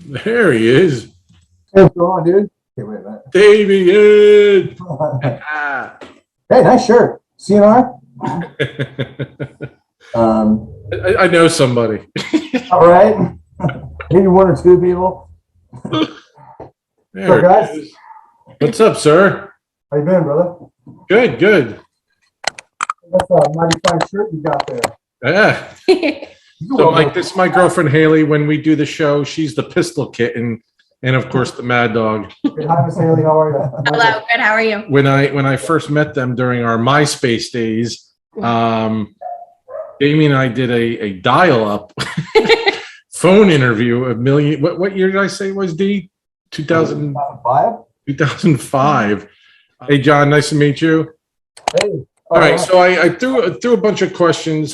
There he is. Hey, what's going on, dude? Hey, wait a minute. Damien. Hey, nice shirt. CNR? I know somebody. All right. Maybe one or two people. There What's up, guys? it is. What's up, sir? How you been, brother? Good, good. That's a mighty fine shirt you got there. Yeah. So, Mike, this is my girlfriend Haley. When we do the show, she's the pistol kitten, and of course the mad dog. Hey, hi, Miss Haley. How are you? Hello, good. How are you? When I first met them during our MySpace days, Damien and I did a dial-up phone interview. What year did I say it was, D? 2005? 2005. Hey, John, nice to meet you. Hey. All right, so I threw a bunch of questions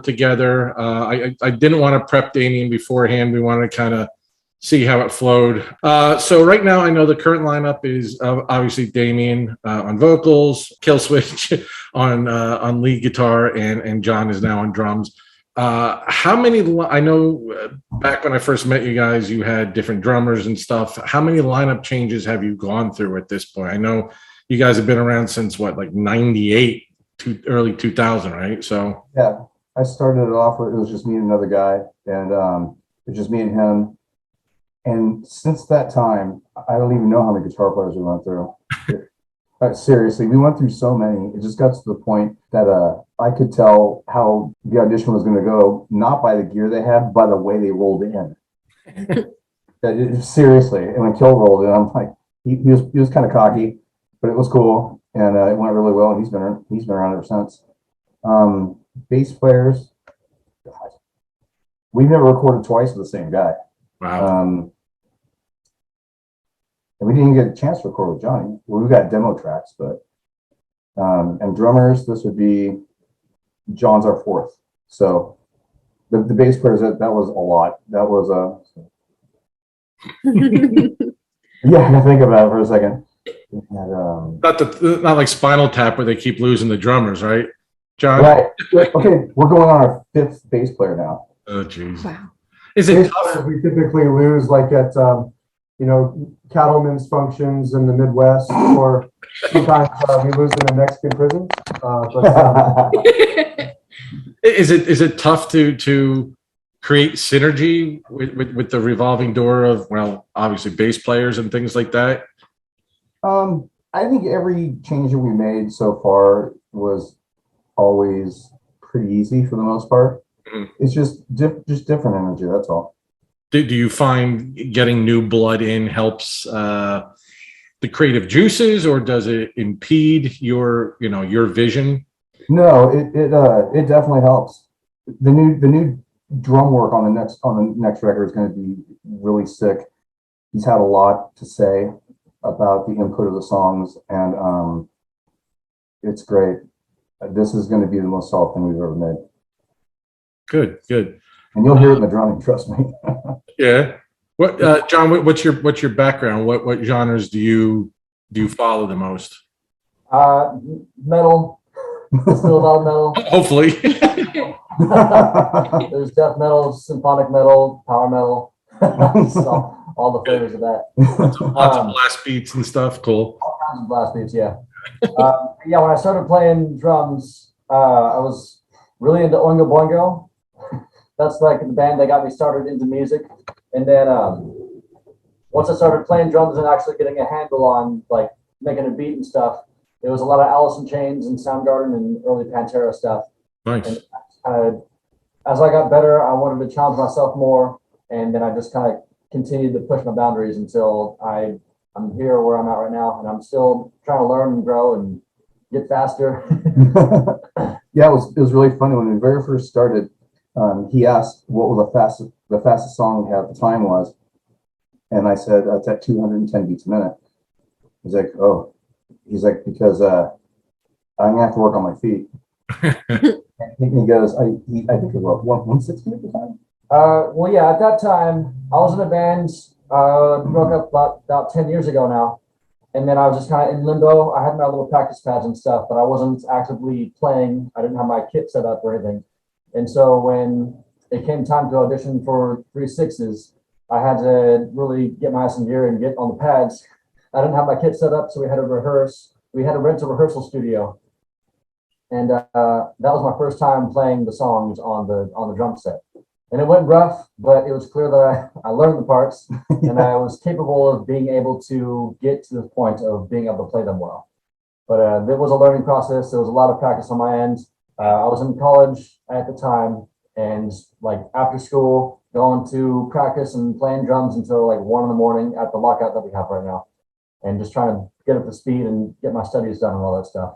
together. I didn't want to prep Damien beforehand. We wanted to kind of see how it flowed. So right now, I know the current lineup is obviously Damien on vocals, Killswitch on lead guitar, and John is now on drums. How many? I know back when I first met you guys, you had different drummers and stuff. How many lineup changes have you gone through at this point? I know you guys have been around since what, like 98 to early 2000, right? So yeah, I started it off with, it was just me and another guy, and it was just me and him. And since that time, I don't even know how many guitar players we went through. Seriously, we went through so many. It just got to the point that I could tell how the audition was going to go, not by the gear they had, by the way they rolled in. Seriously, and when Kill rolled in, I'm like, he was kind of cocky, but it was cool, and it went really well. And he's been around ever since. Bass players, God, we've never recorded twice with the same guy. wow. And we didn't get a chance to record with Johnny. Well, we got demo tracks, but and drummers, this would be John's our fourth. So the bass players, that was a lot. That was yeah, I think about it for a second. And, Not like Spinal Tap where they keep losing the drummers, right, John? right. Okay, we're going on our fifth bass player now. Oh, jeez. Wow. Is it Bass players we typically lose like at cattlemen's functions in the Midwest, or sometimes we lose in the Mexican prisons. is it tough to create synergy with the revolving door of, well, obviously bass players and things like that? I think every change that we made so far was always pretty easy for the most part. Mhm. It's just different energy. That's all. Do you find getting new blood in helps the creative juices, or does it impede your vision? No, it definitely helps. The new drum work on the next record is going to be really sick. He's had a lot to say about the input of the songs, and it's great. This is going to be the most solid thing we've ever made. Good. And you'll hear it in the drumming, trust me. Yeah. What, John? What's your background? What genres do you follow the most? Metal. Still about metal. Hopefully. There's death metal, symphonic metal, power metal. So, all the flavors of that. Lots of blast beats and stuff. Cool. All kinds of blast beats, yeah. Yeah, when I started playing drums, I was really into Oingo Boingo. That's like the band that got me started into music. And then once I started playing drums and actually getting a handle on like making a beat and stuff, it was a lot of Alice in Chains and Soundgarden and early Pantera stuff. Nice. And as I got better, I wanted to challenge myself more, and then I just kind of continued to push my boundaries until I'm here where I'm at right now, and I'm still trying to learn and grow and get faster. Yeah, it was really funny when we very first started. He asked what the fastest song we had at the time was, and I said it's at 210 beats a minute. He's like, oh, because I'm gonna have to work on my feet. And he goes, I think it was 160 at the time. Well, yeah, at that time I was in a band. Broke up about 10 years ago now, and then I was just kind of in limbo. I had my little practice pads and stuff, but I wasn't actively playing. I didn't have my kit set up or anything. And so when it came time to audition for 3/6s, I had to really get my ass in gear and get on the pads. I didn't have my kit set up, so we had to rehearse. We had to rent a rehearsal studio, and that was my first time playing the songs on the drum set. And it went rough, but it was clear that I learned the parts and I was capable of being able to get to the point of being able to play them well. But it was a learning process. There was a lot of practice on my end. I was in college at the time, and like after school, going to practice and playing drums until like 1 a.m. at the lockout that we have right now, and just trying to get up to speed and get my studies done and all that stuff.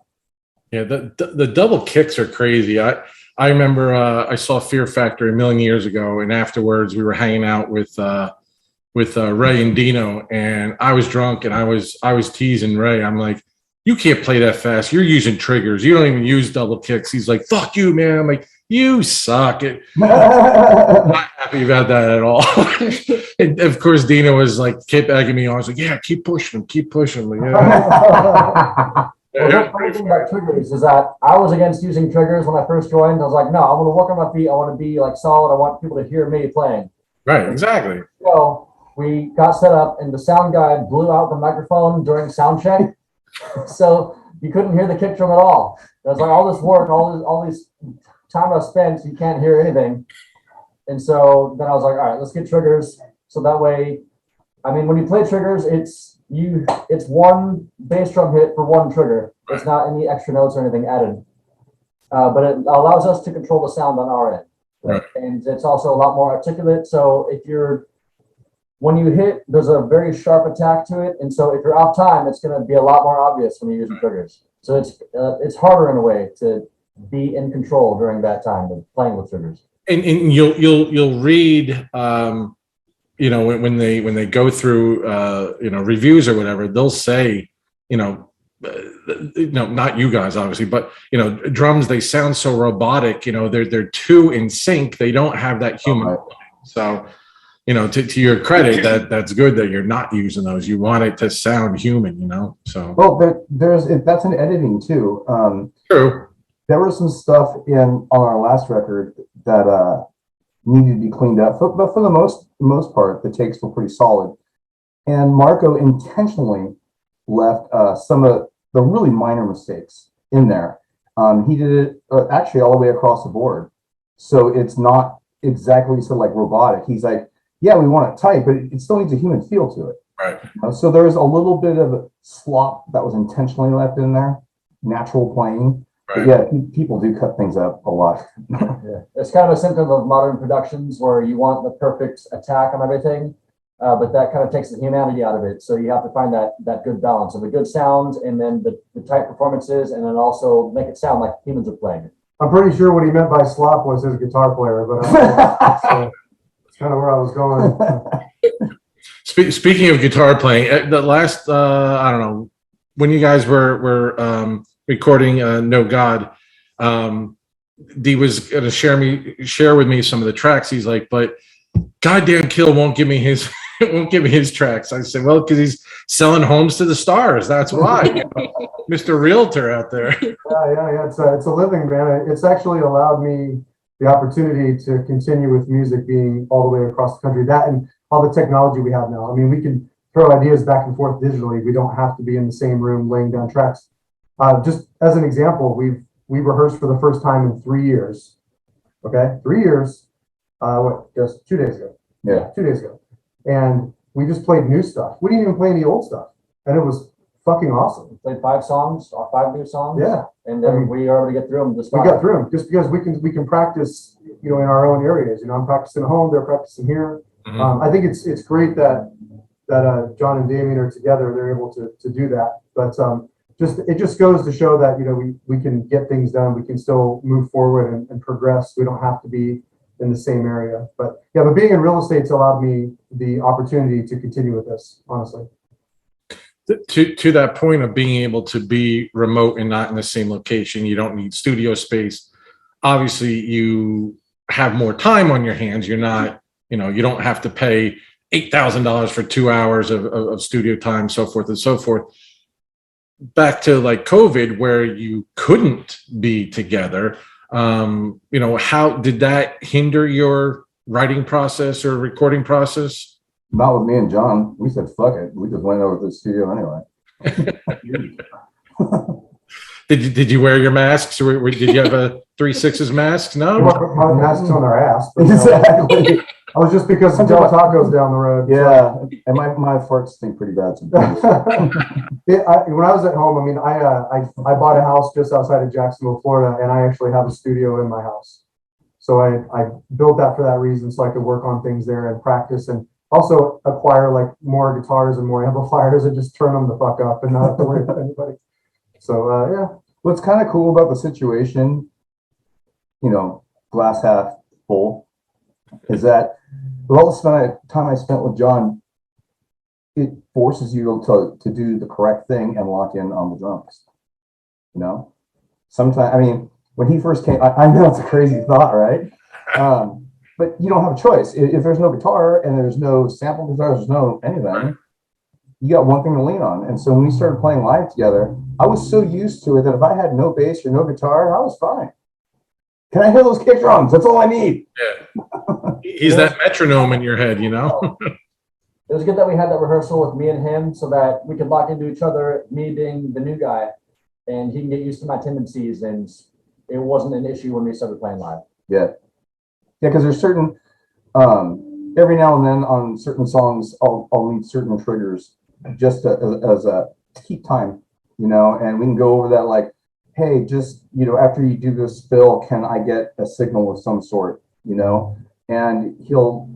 Yeah, the double kicks are crazy. I remember I saw Fear Factory a million years ago, and afterwards we were hanging out with Ray and Dino, and I was drunk and I was teasing Ray. I'm like, you can't play that fast. You're using triggers. You don't even use double kicks. He's like, fuck you, man. I'm like, you suck. I'm not happy about that at all. And of course, Dino was like, kept egging me on. I was like, yeah, keep pushing him, keep pushing him. Like, yeah. Well, the funny thing about triggers is that I was against using triggers when I first joined. I was like, no, I want to work on my feet. I want to be like solid. I want people to hear me playing. Right, exactly. So we got set up, and the sound guy blew out the microphone during sound check. So you couldn't hear the kick drum at all. It was like all this work, all this time I spent, you can't hear anything. And so then I was like, all right, let's get triggers. So that way, I mean, when you play triggers, it's one bass drum hit for one trigger. It's not any extra notes or anything added. But it allows us to control the sound on our end. Right. And it's also a lot more articulate. So when you hit, there's a very sharp attack to it. And so if you're off time, it's going to be a lot more obvious when you're using triggers. So it's harder in a way to be in control during that time of playing with triggers. And you'll read, when they go through, reviews or whatever, they'll say, not you guys obviously, but drums, they sound so robotic. They're too in sync. They don't have that human. Right. So, to your credit, that's good that you're not using those. You want it to sound human, So well, that's in editing too. True. There was some stuff on our last record that needed to be cleaned up, but for the most part, the takes were pretty solid. And Marco intentionally left some of the really minor mistakes in there. He did it actually all the way across the board, so it's not exactly so like robotic. He's like, yeah, we want it tight, but it still needs a human feel to it. Right. So there's a little bit of slop that was intentionally left in there, natural playing. Right. Yeah, people do cut things up a lot. Yeah. It's kind of a symptom of modern productions where you want the perfect attack on everything, but that kind of takes the humanity out of it. So you have to find that good balance of the good sounds and then the tight performances, and then also make it sound like humans are playing it. I'm pretty sure what he meant by slop was his guitar player, but that's kind of where I was going. Speaking of guitar playing, the last I don't know, when you guys were recording No God, Dee was going to share with me some of the tracks. He's like, but goddamn Kill won't give me his tracks. I said, well, because he's selling homes to the stars. That's why. Mr. Realtor out there. Yeah. It's a living, man. It's actually allowed me the opportunity to continue with music being all the way across the country. That and all the technology we have now. I mean, we can throw ideas back and forth digitally. We don't have to be in the same room laying down tracks. Just as an example, we rehearsed for the first time in 3 years. Okay, 3 years. Just 2 days ago. Yeah, 2 days ago, and we just played new stuff. We didn't even play any old stuff, and it was fucking awesome. We played 5 new songs. Yeah, and then we were able to get through them. We got through them just because we can practice, in our own areas. I'm practicing at home. They're practicing here. Mm-hmm. I think it's great that John and Damien are together. They're able to do that, but. It just goes to show that we can get things done. We can still move forward and progress. We don't have to be in the same area. But being in real estate's allowed me the opportunity to continue with this, honestly. To that point of being able to be remote and not in the same location, you don't need studio space. Obviously, you have more time on your hands. You're not, you don't have to pay $8,000 for 2 hours of studio time, so forth and so forth. Back to like COVID, where you couldn't be together, how did that hinder your writing process or recording process? Not with me and John. We said, fuck it. We just went over to the studio anyway. Did you wear your masks, or did you have a 3/6 mask? We No. want to put masks on our ass. But no. Exactly. I was just because of Del Taco's down the road. Yeah. And my farts stink pretty bad sometimes. When I was at home, I mean, I bought a house just outside of Jacksonville, Florida, and I actually have a studio in my house. So I built that for that reason, so I could work on things there and practice, and also acquire like more guitars and more amplifiers and just turn them the fuck up and not have to worry about anybody. So yeah. What's kind of cool about the situation, you know, glass half full, is that with all the time I spent with John, it forces you to do the correct thing and lock in on the drums. You know, sometimes, I mean, when he first came, I know it's a crazy thought, right? But you don't have a choice. If there's no guitar and there's no sample guitars, there's no anything, you got one thing to lean on. And so when we started playing live together, I was so used to it that if I had no bass or no guitar, I was fine. Can I hear those kick drums? That's all I need. Yeah. He's that metronome in your head, you know? It was good that we had that rehearsal with me and him so that we could lock into each other, me being the new guy, and he can get used to my tendencies, and it wasn't an issue when we started playing live. Yeah. Yeah, because there's certain, every now and then on certain songs, I'll need certain triggers just to keep time, you know, and we can go over that like, hey, just, you know, after you do this fill, can I get a signal of some sort, you know, and he'll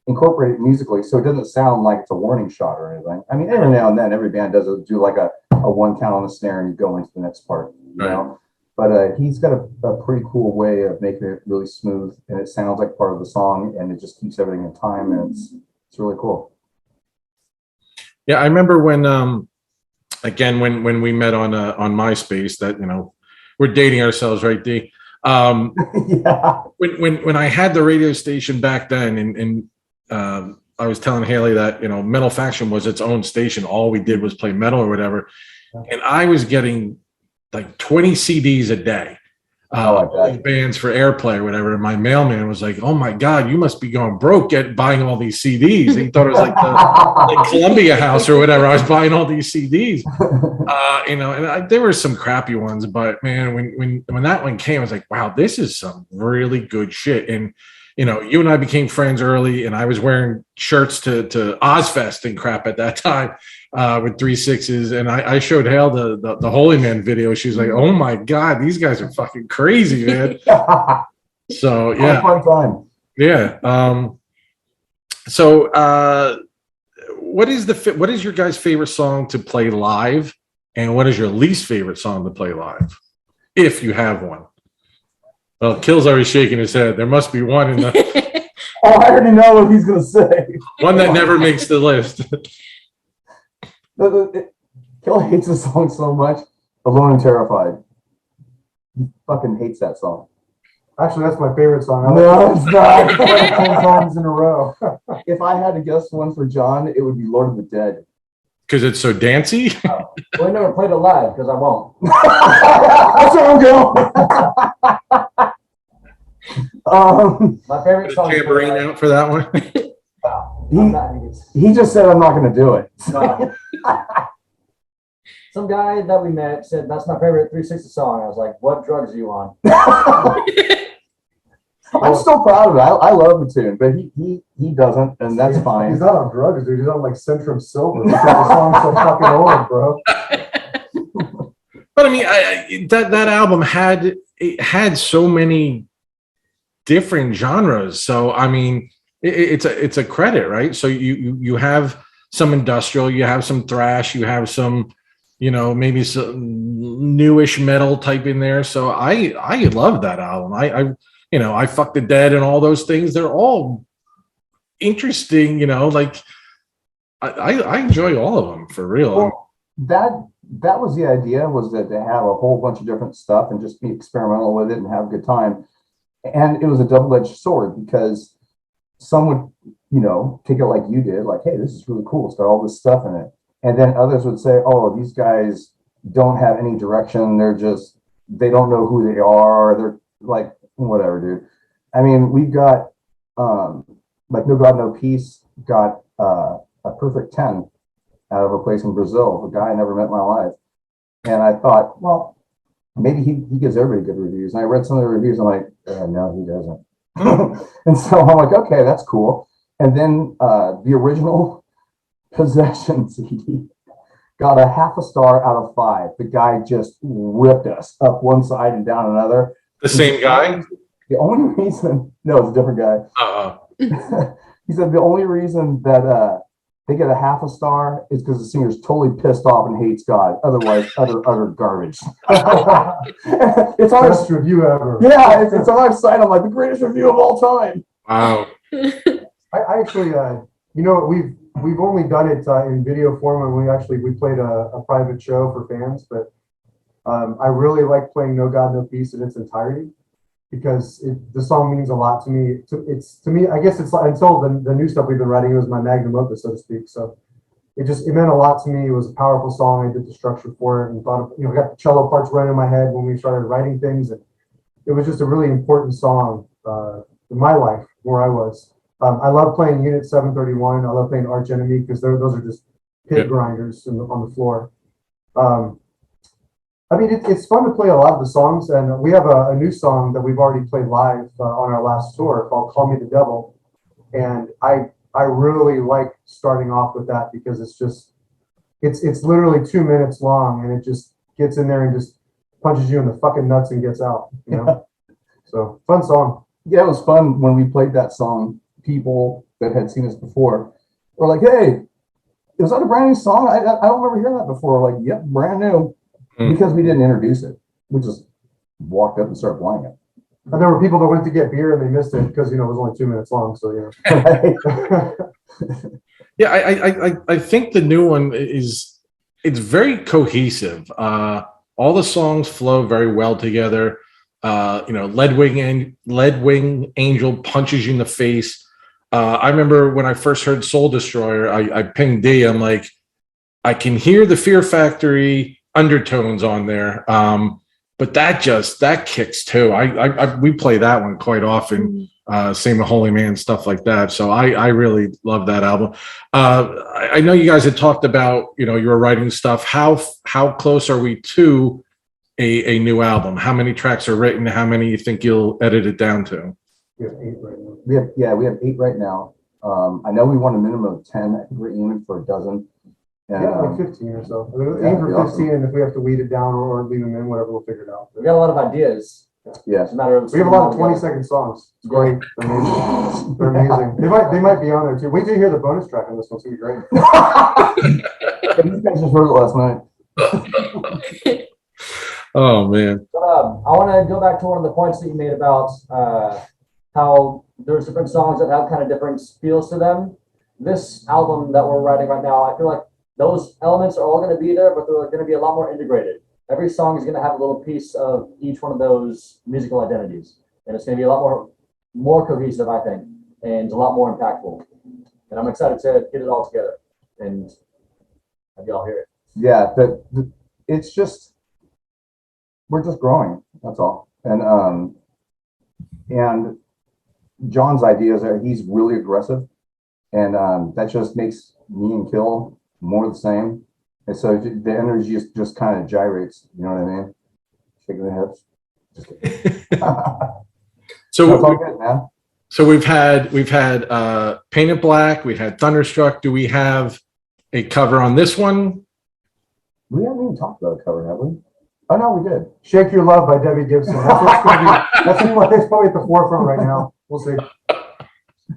incorporate it musically so it doesn't sound like it's a warning shot or anything. I mean, every now and then every band does do like a one count on the snare and you go into the next part, you know. But he's got a pretty cool way of making it really smooth, and it sounds like part of the song, and it just keeps everything in time, and it's really cool. Yeah, I remember when again when we met on MySpace, that, you know, we're dating ourselves, right, D? Yeah. When I had the radio station back then, and I was telling Haley that, you know, Metal Faction was its own station. All we did was play metal or whatever, and I was getting like 20 CDs a day, bands for airplay or whatever. And my mailman was like, "Oh my God, you must be going broke buying all these CDs." He thought it was like the Columbia House or whatever. I was buying all these CDs, you know, and there were some crappy ones, but man, when that one came, I was like, wow, this is some really good shit. And, you know, you and I became friends early, and I was wearing shirts to Ozfest and crap at that time. With 3/6s, and I showed Hale the Holy Man video. She was like, "Oh my God, these guys are fucking crazy, man!" So yeah, fun time. Yeah. So what is your guys' favorite song to play live, and what is your least favorite song to play live, if you have one? Well, Kill's already shaking his head. There must be one in the. Oh, I already know what he's gonna say. One that never makes the list. Kill hates the song so much. Alone and Terrified. He fucking hates that song. Actually, that's my favorite song. No, it's not. 10 times in a row. If I had to guess one for John, it would be Lord of the Dead. Because it's so dancey? Well, we never played it live because I won't. That's where I'm going. My favorite song. Tambourine out for that one. He just said, I'm not going to do it. No. Some guy that we met said, "That's my favorite 360 song." I was like, "What drugs are you on?" I'm still proud of it. I love the tune, but he doesn't, and that's fine. He's not on drugs, dude. He's on like Centrum Silver because the song's so fucking old, bro. But I mean, that album had so many different genres. So I mean, it's a credit, right? So you have some industrial, you have some thrash, you have some, you know, maybe some newish metal type in there. So I love that album. I Fuck the Dead and all those things. They're all interesting, you know, like I enjoy all of them for real. Well, that was the idea, was that to have a whole bunch of different stuff and just be experimental with it and have a good time. And it was a double-edged sword, because some would, you know, take it like you did, like, hey, this is really cool. It's got all this stuff in it. And then others would say, oh, these guys don't have any direction. They don't know who they are. They're like, whatever, dude. I mean, we've got like No God, No Peace got a perfect 10 out of a place in Brazil, a guy I never met in my life. And I thought, well, maybe he gives everybody good reviews. And I read some of the reviews. I'm like, no, he doesn't. And so I'm like, okay, that's cool. And then the original Possession CD got a half a star out of 5. The guy just ripped us up one side and down another. The same guy? The only reason, no, it's a different guy. He said the only reason that they get a half a star is because the singer's totally pissed off and hates God. Otherwise, utter garbage. It's our Best review ever. Yeah, it's on our site. I'm like, the greatest review of all time. Wow. I actually, you know, we've only done it in video form, and we played a private show for fans. But I really like playing No God, No Peace in its entirety, because the song means a lot to me. It's to me, I guess it's until the new stuff we've been writing, it was my magnum opus, so to speak. So it meant a lot to me. It was a powerful song. I did the structure for it and thought of, got the cello parts running in my head when we started writing things. And it was just a really important song in my life where I was. I love playing Unit 731. I love playing Arch Enemy, because those are just pit grinders on the floor. I mean, it's fun to play a lot of the songs, and we have a new song that we've already played live on our last tour called "Call Me the Devil," and I really like starting off with that, because it's literally 2 minutes long, and it just gets in there and just punches you in the fucking nuts and gets out. So fun song. Yeah, it was fun when we played that song. People that had seen us before were like, "Hey, is that a brand new song? I don't remember hearing that before." Like, yep, brand new. Because we didn't introduce it. We just walked up and started playing it. And there were people that went to get beer and they missed it because, it was only 2 minutes long. So, Yeah, I think the new one it's very cohesive. All the songs flow very well together. Lead Wing Angel punches you in the face. I remember when I first heard Soul Destroyer, I pinged D. I'm like, I can hear the Fear Factory undertones on there, but that kicks too. We play that one quite often. Same with Holy Man, stuff like that. So I really love that album. I know you guys had talked about you were writing stuff. How close are we to a new album? How many tracks are written? How many you think you'll edit it down to? we have 8 right now. We have 8 right now. I know we want a minimum of 10. I think we're aiming for a dozen. Like 15 or so. Aim for 15, awesome. And if we have to weed it down or leave them in, whatever, we'll figure it out. We've got a lot of ideas. Yeah. It's a matter of we have a lot of 20-second songs. It's great. They're amazing. They're amazing. They might be on there too. Wait till you hear the bonus track on this one. It's gonna be great. These guys just heard it last night. Oh man. But, I want to go back to one of the points that you made about how there's different songs that have kind of different feels to them. This album that we're writing right now, I feel like those elements are all going to be there, but they're going to be a lot more integrated. Every song is going to have a little piece of each one of those musical identities, and it's going to be a lot more cohesive, I think, and a lot more impactful. And I'm excited to get it all together and have y'all hear it. Yeah, it's just we're just growing. That's all. And John's ideas are he's really aggressive. And that just makes me and Kill more the same. And so the energy just kind of gyrates. You know what I mean? Shaking the hips. Just kidding. So that's all good, man. So we've had Painted Black. We've had Thunderstruck. Do we have a cover on this one? We haven't even talked about a cover, have we? Oh no, we did. "Shake Your Love" by Debbie Gibson. That's what's going to be. That's probably at the forefront right now. We'll see.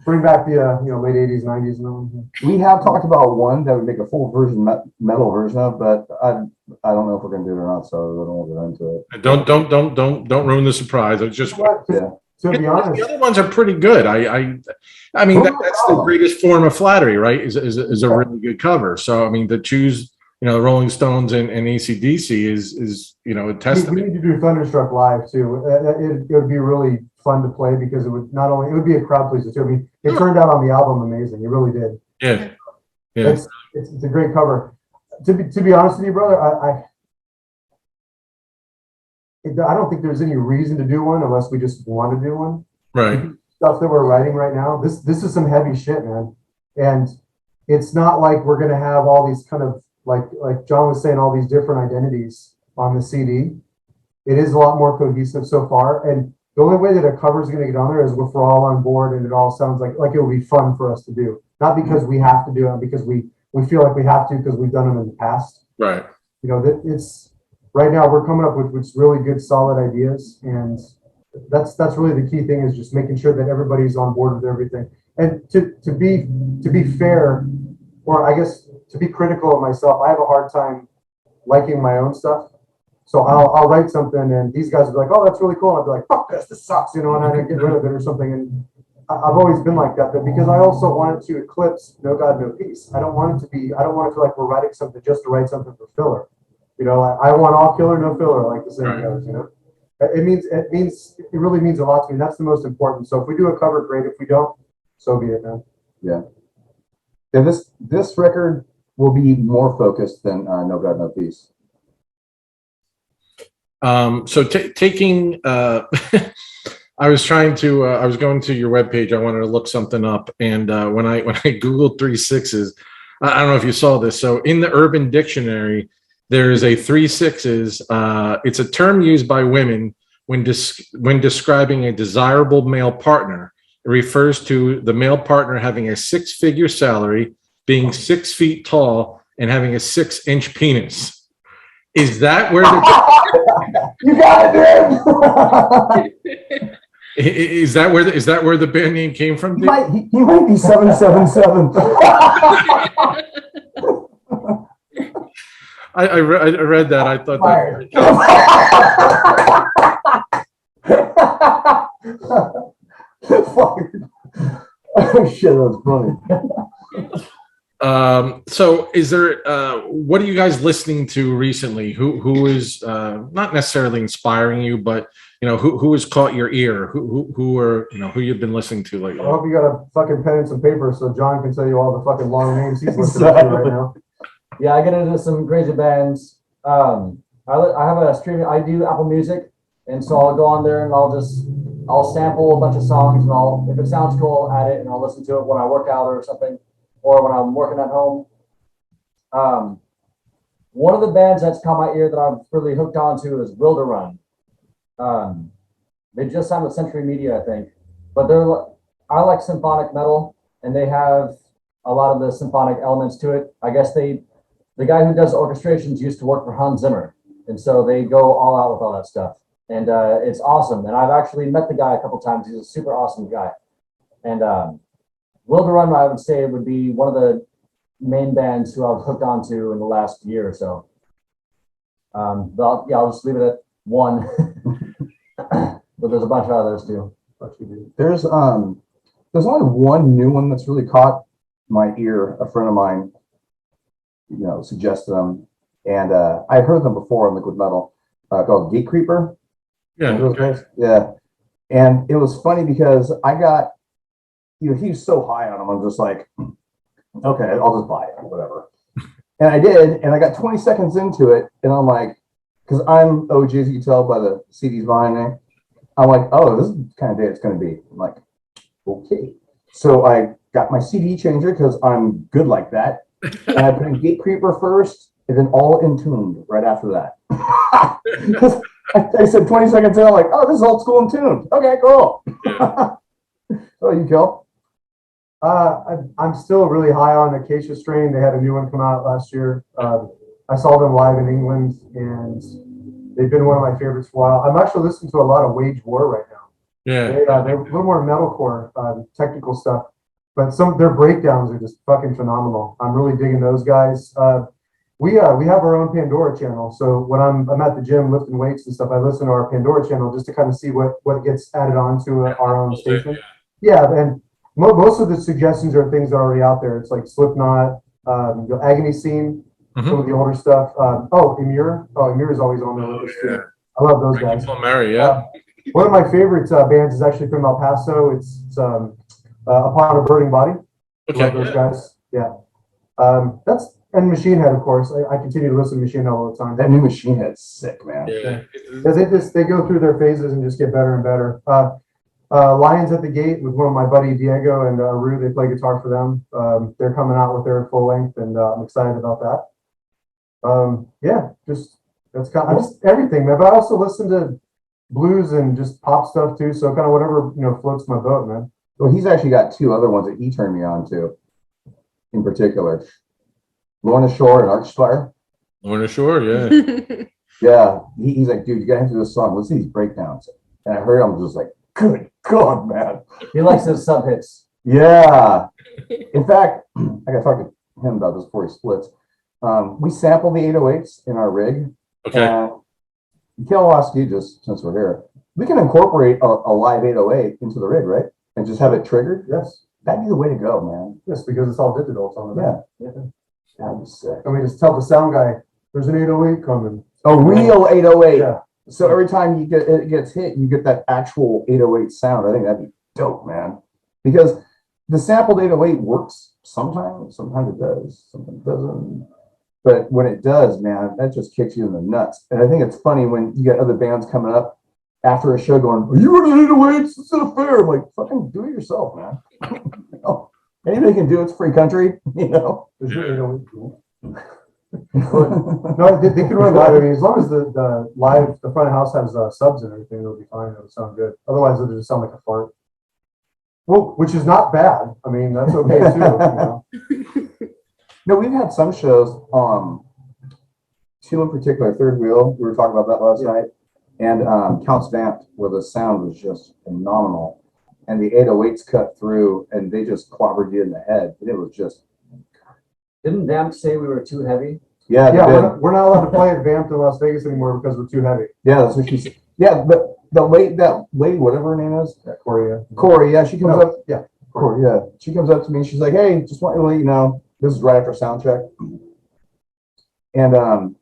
Bring back the late 80s, 90s. And we have talked about one that would make a full version, metal version of, but I don't know if we're gonna do it or not. So I don't want to get into it. Don't ruin the surprise. I was just to be honest, the other ones are pretty good. I mean that's the greatest form of flattery, right? Is a really good cover. So I mean to choose Rolling Stones and AC/DC is a testament. We need to do Thunderstruck live too. It would be really fun to play because it would be a crowd pleaser too. I mean, it turned out on the album amazing. It really did. Yeah. It's a great cover. To be honest with you, brother, I don't think there's any reason to do one unless we just want to do one. Right. stuff that we're writing right now, this is some heavy shit, man. And it's not like we're gonna have all these kind of like John was saying, all these different identities on the CD. It is a lot more cohesive so far, and the only way that a cover is gonna get on there is if we're all on board and it all sounds like it will be fun for us to do, not because we have to do it, because we feel like we have to because we've done them in the past. Right. You know, it's right now we're coming up with really good, solid ideas, and that's really the key thing, is just making sure that everybody's on board with everything. And to be fair, or I guess to be critical of myself, I have a hard time liking my own stuff. So I'll write something and these guys will be like, "Oh, that's really cool." And I'll be like, "Fuck this sucks," you know, and I get rid of it or something. And I've always been like that, but because I also want it to eclipse No God, No Peace. I don't want it to feel like we're writing something just to write something for filler. You know, I want all killer, no filler, like the saying goes, you know. It really means a lot to me. That's the most important. So if we do a cover, great. If we don't, so be it, man. Yeah. This record will be more focused than No God, No Peace. So taking, I was going to your webpage. I wanted to look something up. And when I Googled 3/6s, I don't know if you saw this. So in the Urban Dictionary, there is a 3/6s. It's a term used by women when describing a desirable male partner. It refers to the male partner having a 6-figure salary, being 6 feet tall, and having a 6-inch penis. Is that where you got it, dude? Is that where the band name came from? He might be 777. I read that. I thought that. Oh shit, that's funny. So is there what are you guys listening to recently? Who is not necessarily inspiring you, but you know, who has caught your ear? Who are, you know, who you've been listening to lately? I hope you got a fucking pen and some paper so John can tell you all the fucking long names he's listening to right now. Yeah, I get into some crazy bands. I have a streaming. I do Apple Music, and so I'll go on there and I'll sample a bunch of songs, and if it sounds cool, I'll add it and I'll listen to it when I work out or something, or when I'm working at home. One of the bands that's caught my ear that I've really hooked onto is Wilder Run. They just signed with Century Media, I think, but I like symphonic metal, and they have a lot of the symphonic elements to it. I guess the guy who does orchestrations used to work for Hans Zimmer, and so they go all out with all that stuff, and it's awesome. And I've actually met the guy a couple times. He's a super awesome guy. And Wilder Run, I would say, would be one of the main bands who I've hooked onto in the last year or so. But I'll just leave it at one. But there's a bunch of others too. There's only one new one that's really caught my ear. A friend of mine, you know, suggested them, and I heard them before in liquid metal, called Gate Creeper. Yeah. Okay. Yeah. And it was funny because I got, you know, he was so high on them. I'm just like, okay, I'll just buy it, whatever. And I did, and I got 20 seconds into it, and I'm like, because I'm OG, as you can tell by the CDs behind me. I'm like, oh, this is the kind of day it's going to be. I'm like, okay. So I got my CD changer because I'm good like that. And I put in Gate Creeper first, and then all in tuned right after that. I said 20 seconds in, I'm like, oh, this is old school and tuned. Okay, cool. Oh, you kill? I'm still really high on Acacia Strain. They had a new one come out last year. I saw them live in England, and they've been one of my favorites for a while. I'm actually listening to a lot of Wage War right now. Yeah. They're a little more metalcore, technical stuff, but their breakdowns are just fucking phenomenal. I'm really digging those guys. We have our own Pandora channel, so when I'm at the gym lifting weights and stuff, I listen to our Pandora channel just to kind of see what gets added on to our own station. Yeah, and most of the suggestions are things that are already out there. It's like Slipknot, the Agony Scene, some of the older stuff. Emir. Emir is always on there with us too. I love those guys. Mary, yeah. One of my favorite bands is actually from El Paso. It's Upon a Burning Body. Okay. Love those guys. Yeah. And Machine Head, of course. I continue to listen to Machine Head all the time. That new Machine Head's sick, man. Yeah. They go through their phases and just get better and better. Lions at the Gate with one of my buddy Diego and Rue. They play guitar for them. They're coming out with their full length, and I'm excited about that. Yeah, just just everything, man. But I also listen to blues and just pop stuff too. So kind of whatever floats my boat, man. Well, he's actually got two other ones that he turned me on to, in particular. Lorna Shore and Archspire. Lorna Shore, yeah. Yeah, he's like, dude, you gotta have to do this song. Listen to these breakdowns. And I heard him just like, good God, man. He likes those sub hits. Yeah. In fact, I gotta talk to him about this before he splits. We sample the 808s in our rig. Okay. And Kel will ask you, just since we're here, we can incorporate a live 808 into the rig, right? And just have it triggered? Yes. That'd be the way to go, man. Yes, because it's all digital. It's on the back. Yeah. That'd be sick. I mean, just tell the sound guy there's an 808 coming. A real 808. Yeah. So every time it gets hit, you get that actual 808 sound. I think that'd be dope, man. Because the sampled 808 works sometimes it does, sometimes it doesn't. But when it does, man, that just kicks you in the nuts. And I think it's funny when you get other bands coming up after a show going, "Are you running 808s? It's not fair." I'm like, fucking do it yourself, man. Anybody can do it. It's free country, There's no 808. No, they can run live. I mean, as long as the front of house has subs and everything, it'll be fine. It'll sound good. Otherwise, it'll just sound like a fart. Well, which is not bad. I mean, that's okay too. No, we've had some shows, two in particular, Third Wheel, we were talking about that last night, and Counts Vamped, where the sound was just phenomenal. And the 808s cut through, and they just clobbered you in the head. And it was just... Didn't Damp say we were too heavy? Yeah, we're not allowed to play at Vamped in Las Vegas anymore because we're too heavy. Yeah, that's what she said. Yeah, that lady, whatever her name is, Corey, yeah, she comes up. Yeah, Corey, yeah, she comes up to me. She's like, "Hey, just want to let you know, this is right after sound check." And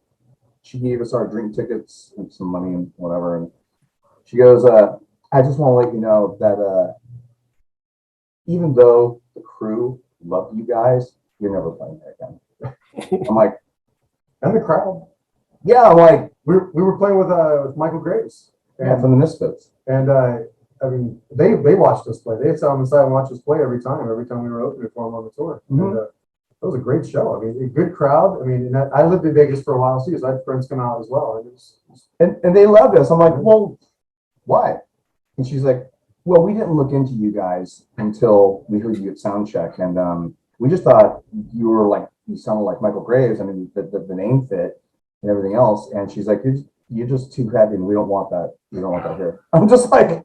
she gave us our drink tickets and some money and whatever. And she goes, "I just want to let you know that even though the crew loved you guys, you're never playing there again." I'm like, and the crowd. yeah, I'm like, we were playing with Michael Graves. yeah, from the Misfits. And I mean, they watched us play. They'd sit on the side and watch us play every time we were opening for them on the tour. Mm-hmm. And it was a great show. I mean, a good crowd. I mean, and I lived in Vegas for a while too, so I had friends come out as well. And they loved us. I'm like, well, why? And she's like, well, we didn't look into you guys until we heard you at sound check, and we just thought you sounded like Michael Graves. I mean, the name fit and everything else. And she's like, you're just too heavy, and we don't want that. We don't want that here. I'm just like,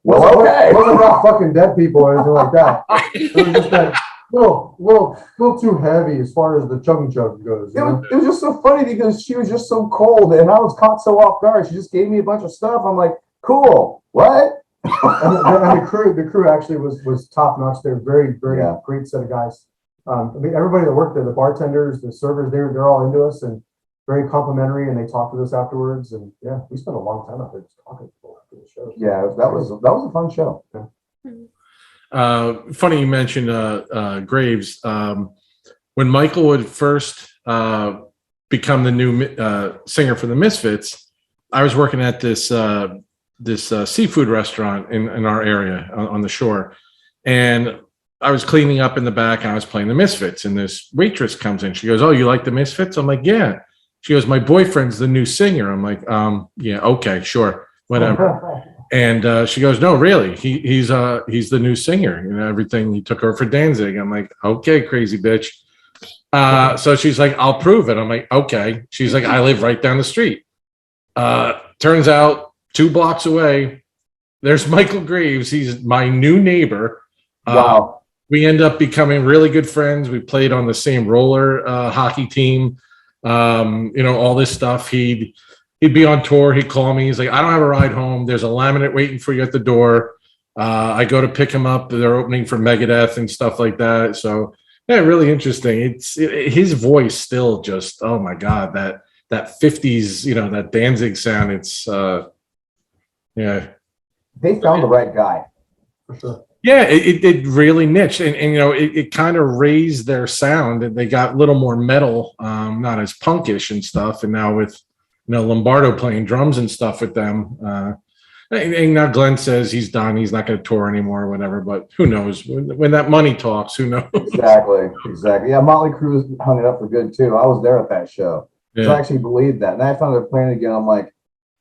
well, okay. It wasn't about fucking dead people or anything like that. It was just that little too heavy as far as the chug goes. It was just so funny because she was just so cold, and I was caught so off guard. She just gave me a bunch of stuff. I'm like, cool. What? and the crew actually was top notch. They're very great set of guys. I mean, everybody that worked there, the bartenders, the servers, they're all into us and very complimentary, and they talked with us afterwards. And yeah, we spent a long time out there just talking to people after the show. Yeah, that was a fun show. Yeah. Funny you mentioned Graves. When Michael would first become the new singer for the Misfits, I was working at this seafood restaurant in our area on the shore, and I was cleaning up in the back and I was playing the Misfits, and this waitress comes in. She goes, "Oh, you like the Misfits?" I'm like, "Yeah." She goes, "My boyfriend's the new singer." I'm like, yeah, okay, sure, whatever." And she goes, "No, really, he's the new singer. Everything. He took over for Danzig." I'm like, "Okay, crazy bitch." So she's like, "I'll prove it." I'm like, "Okay." She's like, "I live right down the street." Turns out 2 blocks away, there's Michael Graves. He's my new neighbor. Wow. We end up becoming really good friends. We played on the same roller hockey team. All this stuff. He'd be on tour. He'd call me. He's like, "I don't have a ride home. There's a laminate waiting for you at the door." I go to pick him up. They're opening for Megadeth and stuff like that. So yeah, really interesting. His voice still just, oh my God, that 50s, that Danzig sound. It's yeah. They found the right guy. For sure. Yeah, it really niched, and it kind of raised their sound, and they got a little more metal, not as punkish and stuff. And now with Lombardo playing drums and stuff with them, And now Glenn says he's done. He's not going to tour anymore or whatever. But who knows? When that money talks, who knows? Exactly. Yeah, Motley Crue hung it up for good too. I was there at that show. So I actually believed that. And I found they're playing again. I'm like,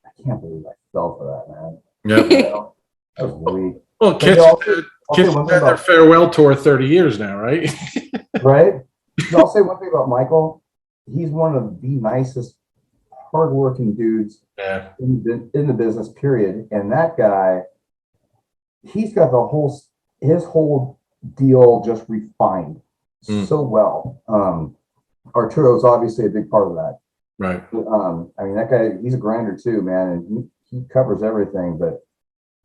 I can't believe I fell for that, man. Yeah. That was weak. Well, Kiss had their farewell tour 30 years now, right? Right? I'll say one thing about Michael. He's one of the nicest, hardworking dudes in the business, period. And that guy, he's got his whole deal just refined so well. Arturo's obviously a big part of that. Right. I mean, that guy, he's a grinder too, man, and he covers everything. But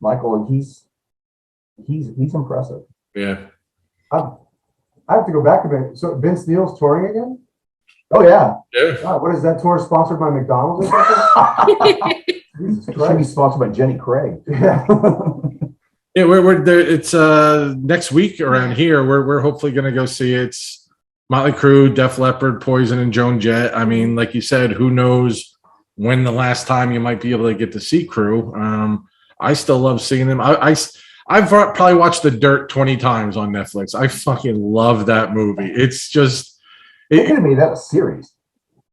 Michael, he's impressive. Yeah. I have to go back a bit. So Vince Neil's touring again? Oh yeah. Yeah. What is that tour sponsored by McDonald's or something? It should be sponsored by Jenny Craig. Yeah. Yeah, we're there. It's next week around here. We're hopefully going to go see it. It's Motley Crue, Def Leppard, Poison, and Joan Jett. I mean, like you said, who knows when the last time you might be able to get to see Crue. I still love seeing them. I've probably watched The Dirt 20 times on Netflix. I fucking love that movie. It's just they could have made that a series.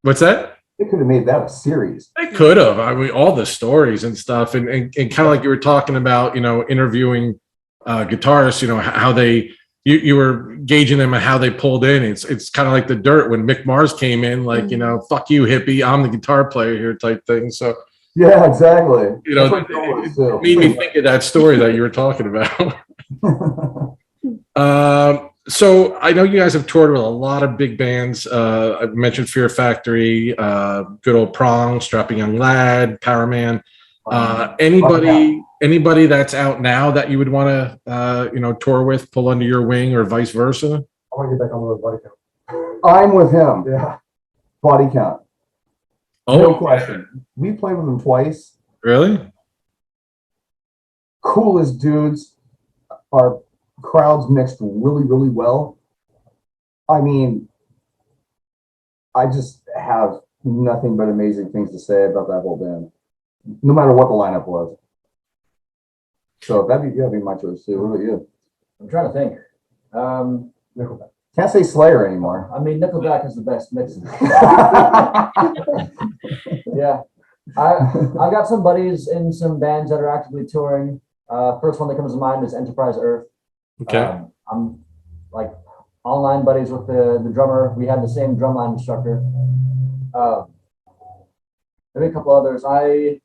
What's that? They could have made that a series. They could have. I mean, all the stories and stuff, and kind of like you were talking about, interviewing guitarists, how they you were gauging them and how they pulled in. It's kind of like The Dirt when Mick Mars came in, like fuck you, hippie, I'm the guitar player here type thing. So yeah, exactly. It made me think of that story that you were talking about. So I know you guys have toured with a lot of big bands. I've mentioned Fear Factory, good old Prong, Strapping Young Lad, Power Man. Anybody that's out now that you would want to tour with, pull under your wing, or vice versa? I want to get back on the road, Body Count. I'm with him. Yeah. Body Count. No question. We played with them twice. Really? Coolest dudes. Our crowds mixed really, really well. I mean, I just have nothing but amazing things to say about that whole band, no matter what the lineup was. So that'd be my choice too. What about you? I'm trying to think. Nickelback. Can't say Slayer anymore. I mean, Nickelback is the best mixing. Yeah. I've got some buddies in some bands that are actively touring. First one that comes to mind is Enterprise Earth. Okay. I'm like online buddies with the drummer. We had the same drumline instructor. Maybe a couple others. I've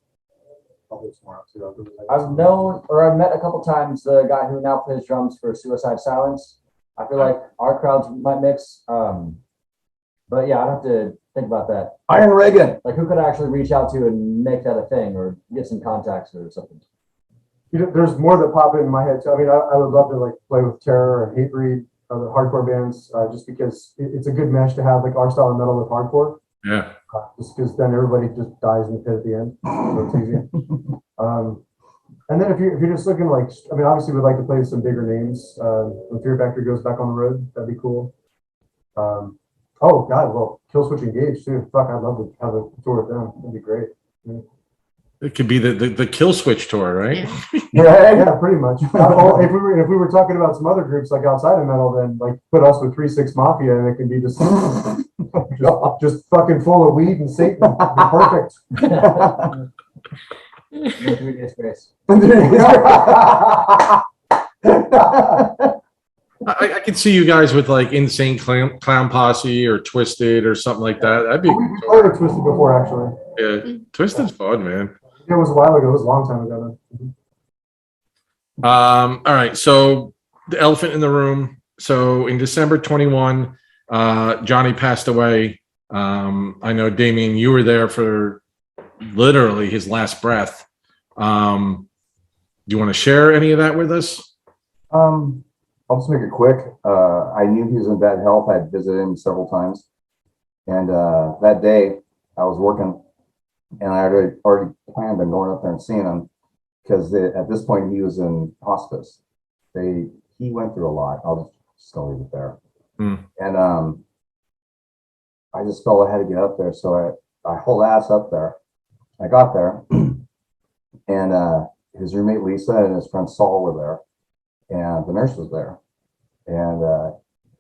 known, or I've met a couple times the guy who now plays drums for Suicide Silence. I feel like our crowds might mix. But yeah, I'd have to think about that. Iron Reagan. Like, who could I actually reach out to and make that a thing, or get some contacts or something? There's more that pop in my head too. I mean, I would love to like play with Terror and Hatebreed, the hardcore bands, just because it's a good mesh to have like our style of metal with hardcore. Yeah. Just because then everybody just dies in the pit at the end, so it's easy. And then if you're just looking like, I mean, obviously we'd like to play some bigger names. When Fear Factory goes back on the road, that'd be cool. Oh God, well, Killswitch Engage too. Fuck, I'd love to have a tour with them. That'd be great. Yeah. It could be the Kill Switch tour, right? Yeah, pretty much. If we were talking about some other groups like outside of metal, then like put us with 3-6 Mafia, and it can be just just fucking full of weed and Satan. It'd be perfect. 3 Days Grace. I could see you guys with like Insane Clown Posse or Twisted or something like that. That'd be. We played with Twisted before, actually. Yeah, Twisted's fun, man. It was a while ago. It was a long time ago. All right, so the elephant in the room. So in December 21, Johnny passed away. I know, Damien, you were there for literally his last breath. Do you want to share any of that with us? I'll just make it quick. I knew he was in bad health. I'd visited him several times. And that day I was working, and I already planned on going up there and seeing him, because at this point he was in hospice. He went through a lot. I'll just leave it there. And I just felt I had to get up there. So I hauled ass up there. I got there, and his roommate Lisa and his friend Saul were there, and the nurse was there, and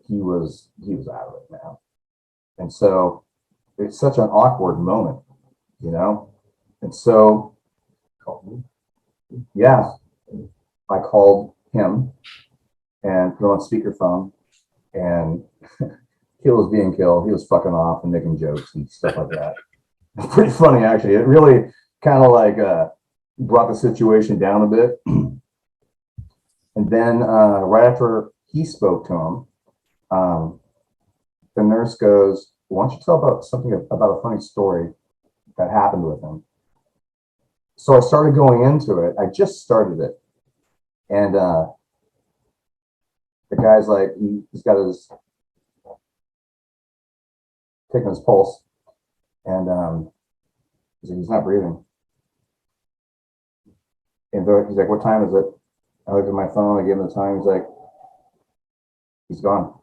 he was out of it, man. And so it's such an awkward moment, you know. And so, yeah, I called him and put him on speakerphone, and he was being killed. He was fucking off and making jokes and stuff like that. Pretty funny, actually. It really kind of like brought the situation down a bit. And then right after he spoke to him, the nurse goes, "Why don't you tell about something about a funny story that happened with him?" So I started going into it. I just started it, and the guy's like, he's got his taking his pulse, and he's not breathing. And he's like, "What time is it?" I looked at my phone. I gave him the time. He's like, "He's gone."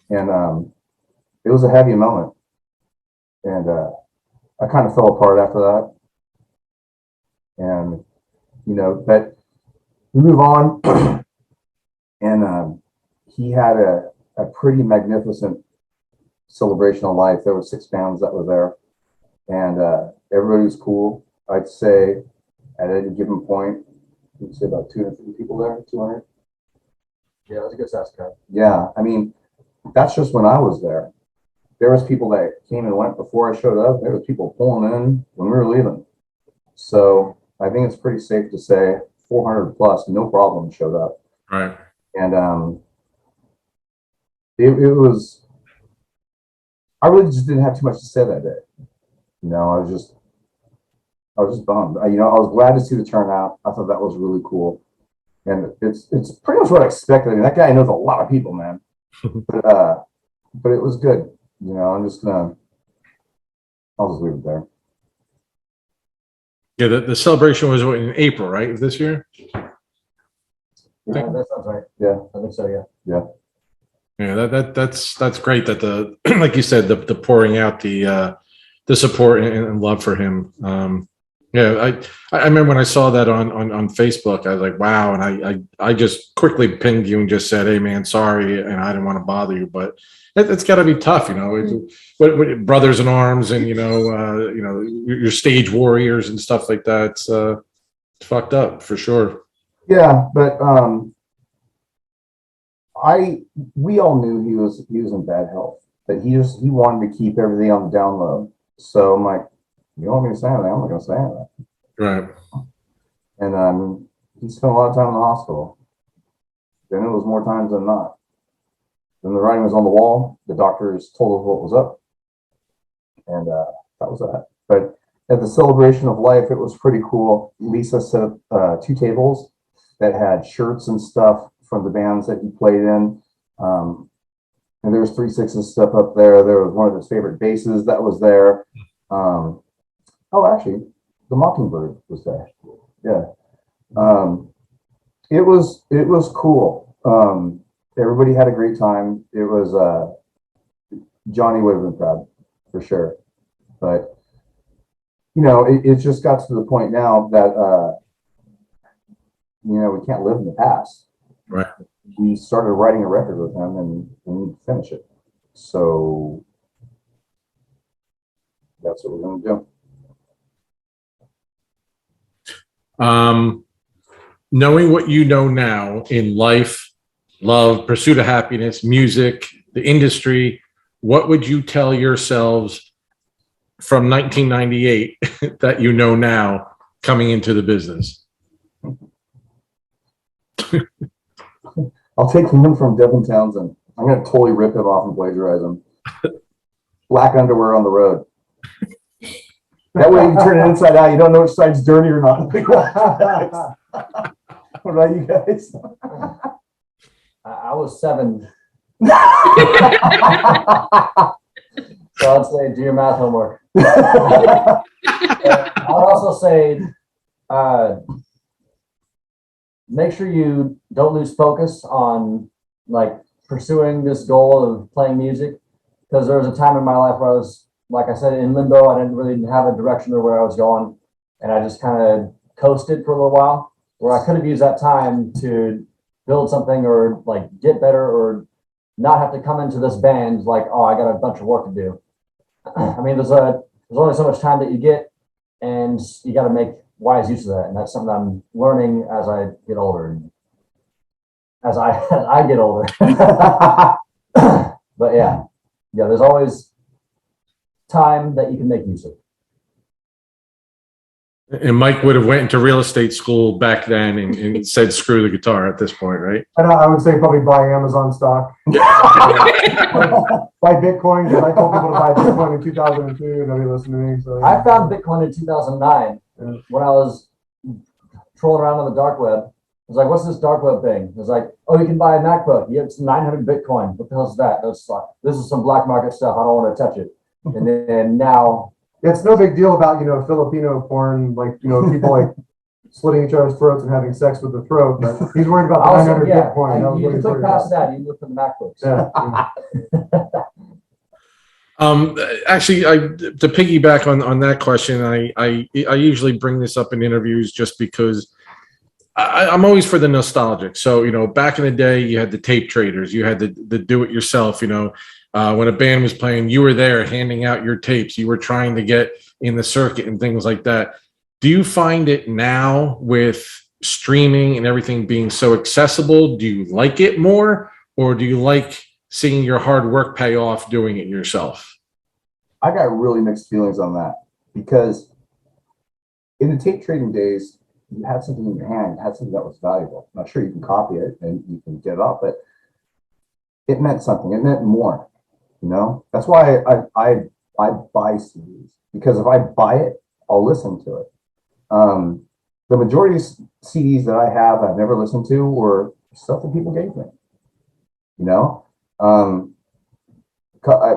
And it was a heavy moment, and I kind of fell apart after that. And you know, but we move on, and he had a pretty magnificent celebration of life. There were 6 bands that were there, and everybody was cool. I'd say at any given point, you'd say about 250 people there, 200. Yeah, it was a good size crowd. Yeah, I mean, that's just when I was there. There was people that came and went before I showed up. There was people pulling in when we were leaving. So I think it's pretty safe to say 400 plus, no problem, showed up. Right. And it was, I really just didn't have too much to say that day. You know, I was just bummed. You know, I was glad to see the turnout. I thought that was really cool. And it's pretty much what I expected. I mean, that guy knows a lot of people, man. But it was good. You know, I'll just leave it there. Yeah, the celebration was in April, right, of this year? Yeah, that sounds right. Yeah, I think so. Yeah. yeah. Yeah, that's great that the like you said, the pouring out the support and love for him. Yeah, I remember when I saw that on Facebook, I was like, wow, and I just quickly pinged you and just said, hey man, sorry, and I didn't want to bother you, but it's got to be tough, you know, what brothers in arms and you know your stage warriors and stuff like that. It's fucked up for sure. Yeah, but we all knew he was in bad health, but he wanted to keep everything on the down low. So I'm like, you don't want me to say anything, I'm not gonna say anything. Right. And he spent a lot of time in the hospital. Then it was more times than not. Then the writing was on the wall. The doctors told us what was up, and that was that. But at the celebration of life, it was pretty cool. Lisa set up 2 tables that had shirts and stuff from the bands that he played in. And there was 3 6's stuff up there. There was one of his favorite basses that was there. Oh, actually, the Mockingbird was there. Yeah. It was cool. Everybody had a great time. It was Johnny would have been proud for sure. But you know, it just got to the point now that you know, we can't live in the past. Right. We started writing a record with him and we need to finish it. So that's what we're gonna do. Knowing what you know now in life, love, pursuit of happiness, music, the industry, what would you tell yourselves from 1998 that you know now coming into the business? I'll take one from Devin Townsend. I'm gonna totally rip him off and plagiarize him. Black underwear on the road. That way you can turn it inside out. You don't know which side's dirty or not. What about you guys? I was 7. So I'd say do your math homework. I'd also say make sure you don't lose focus on like pursuing this goal of playing music, because there was a time in my life where I was, like I said, in limbo. I didn't really have a direction or where I was going, and I just kind of coasted for a little while, where I could have used that time to build something or like get better or not have to come into this band like, oh, I got a bunch of work to do. I mean, there's only so much time that you get, and you got to make wise use of that. And that's something I'm learning as I get older. As I get older. But yeah, there's always time that you can make use of. And Mike would have went into real estate school back then and said, screw the guitar at this point, right? And I would say probably buy Amazon stock. Buy Bitcoin, because I told people to buy Bitcoin in 2002 and nobody listened to me. So I found Bitcoin in 2009 when I was trolling around on the dark web. I was like, what's this dark web thing? It was like, oh, you can buy a MacBook. It's 900 Bitcoin. What the hell is that? This is some black market stuff. I don't want to touch it. And then now, it's no big deal about, Filipino porn, like, people like slitting each other's throats and having sex with the throat. But he's worried about the 900 Bitcoin. You can click past that. You can look for the MacBooks. Actually, to piggyback on that question, I usually bring this up in interviews just because I'm always for the nostalgic. So, back in the day, you had the tape traders, you had the do-it-yourself, when a band was playing, you were there handing out your tapes. You were trying to get in the circuit and things like that. Do you find it now with streaming and everything being so accessible? Do you like it more, or do you like seeing your hard work pay off doing it yourself? I got really mixed feelings on that, because in the tape trading days, you had something in your hand, you had something that was valuable. I'm not sure you can copy it and you can get it off, but it meant something. It meant more. That's why I buy CDs, because if I buy it, I'll listen to it. The majority of CDs that I have, I've never listened to, were stuff that people gave me.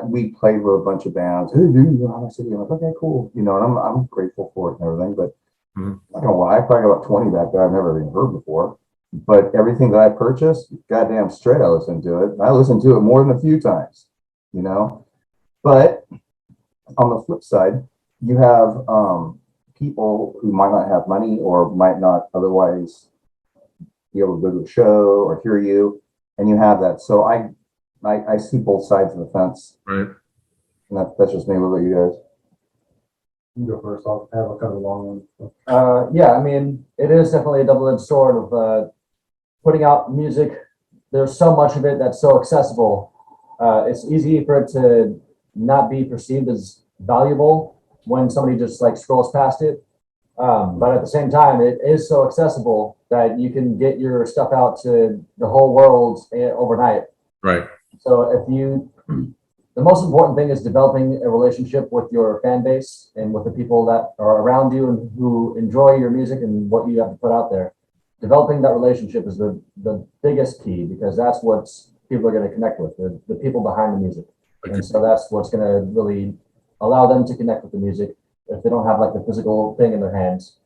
We played with a bunch of bands. Hey, dude, you have a CD? I'm like, okay, cool. And I'm grateful for it and everything. But I don't know why. I probably got about 20 back there I've never even heard before. But everything that I purchased, goddamn straight, I listened to it. I listened to it more than a few times. But on the flip side, you have people who might not have money or might not otherwise be able to go to a show or hear you, and you have that. So I see both sides of the fence. Right. And that's just me. What about you guys? You go first. I'll have a kind of long one. I mean, it is definitely a double-edged sword of putting out music. There's so much of it that's so accessible. It's easy for it to not be perceived as valuable when somebody just like scrolls past it. But at the same time, it is so accessible that you can get your stuff out to the whole world overnight. Right. So the most important thing is developing a relationship with your fan base and with the people that are around you and who enjoy your music and what you have to put out there. Developing that relationship is the biggest key, because that's what people are going to connect with, the people behind the music. And so that's what's going to really allow them to connect with the music if they don't have like the physical thing in their hands.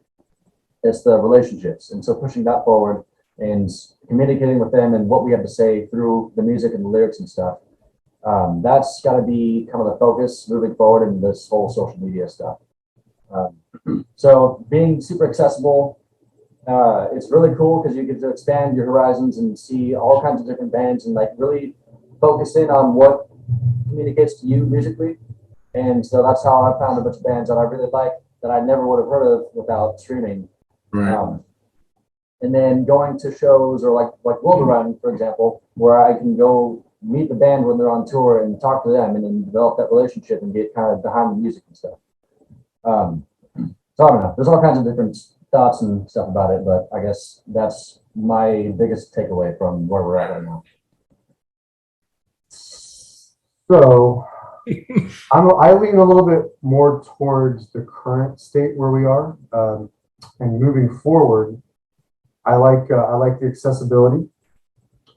It's the relationships. And so pushing that forward and communicating with them and what we have to say through the music and the lyrics and stuff. That's got to be kind of the focus moving forward in this whole social media stuff. So being super accessible, it's really cool because you get to expand your horizons and see all kinds of different bands and like really focus in on what communicates to you musically. And so that's how I found a bunch of bands that I really like that I never would have heard of without streaming. Right. And then going to shows or like Wilder Run, for example, where I can go meet the band when they're on tour and talk to them and then develop that relationship and get kind of behind the music and stuff. So I don't know. There's all kinds of different thoughts and stuff about it, but I guess that's my biggest takeaway from where we're at right now. So I lean a little bit more towards the current state where we are, and moving forward. I like the accessibility.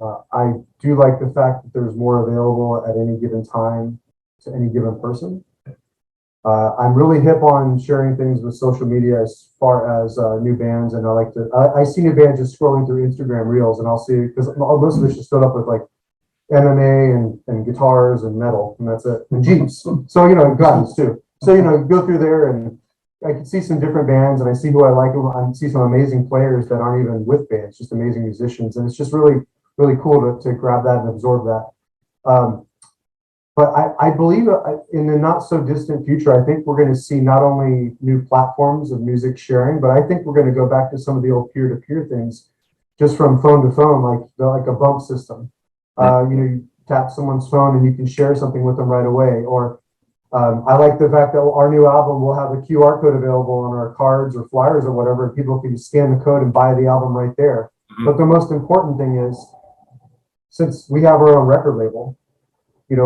I do like the fact that there's more available at any given time to any given person. I'm really hip on sharing things with social media as far as new bands, and I see new bands just scrolling through Instagram Reels, and I'll see, because most of it's just filled up with like MMA and guitars and metal, and that's it, and Jeeps. So guns too. So go through there and I can see some different bands and I see who I like. I see some amazing players that aren't even with bands, just amazing musicians. And it's just really, really cool to grab that and absorb that. But I believe in the not so distant future, I think we're going to see not only new platforms of music sharing, but I think we're going to go back to some of the old peer-to-peer things, just from phone to phone, like a bump system. You tap someone's phone and you can share something with them right away. Or I like the fact that our new album will have a QR code available on our cards or flyers or whatever. And people can scan the code and buy the album right there. Mm-hmm. But the most important thing is, since we have our own record label, we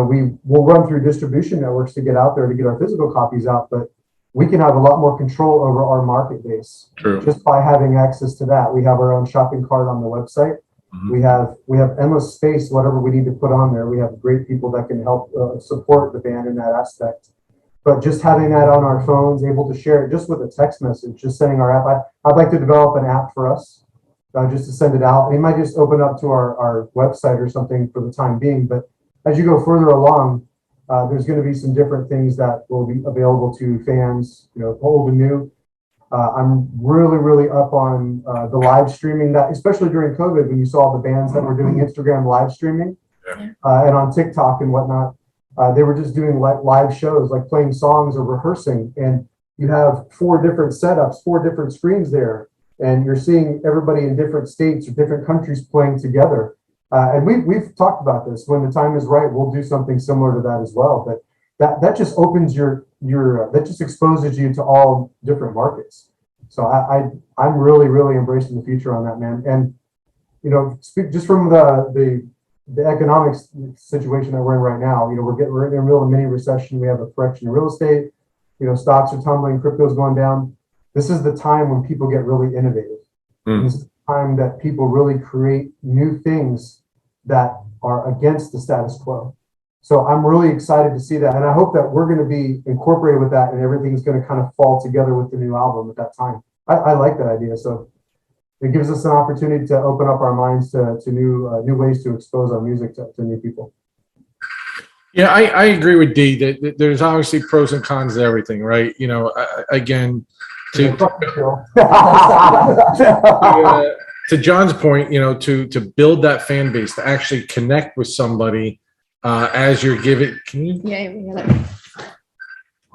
will run through distribution networks to get out there to get our physical copies out, but we can have a lot more control over our market base. True. Just by having access to that. We have our own shopping cart on the website. Mm-hmm. We have endless space, whatever we need to put on there. We have great people that can help support the band in that aspect. But just having that on our phones, able to share it just with a text message, just sending our app. I'd like to develop an app for us just to send it out. And it might just open up to our website or something for the time being. But as you go further along, there's going to be some different things that will be available to fans, old and new. I'm really, really up on the live streaming, that especially during COVID when you saw the bands that were doing Instagram live streaming and on TikTok and whatnot. They were just doing live shows, like playing songs or rehearsing. And you have 4 different setups, 4 different screens there. And you're seeing everybody in different states or different countries playing together. And we've talked about this. When the time is right, we'll do something similar to that as well. But that just opens that just exposes you to all different markets. So I'm really, really embracing the future on that, man. And just from the economic situation that we're in right now, we're in the middle of a mini recession. We have a correction in real estate. Stocks are tumbling, crypto's going down. This is the time when people get really innovative. This is the time that people really create new things that are against the status quo. So I'm really excited to see that. And I hope that we're going to be incorporated with that and everything's going to kind of fall together with the new album at that time. I like that idea. So it gives us an opportunity to open up our minds to new ways to expose our music to new people. Yeah, I agree with D that there's obviously pros and cons to everything, right? Again, to John's point, to build that fan base, to actually connect with somebody as you're giving. Can you? Yeah.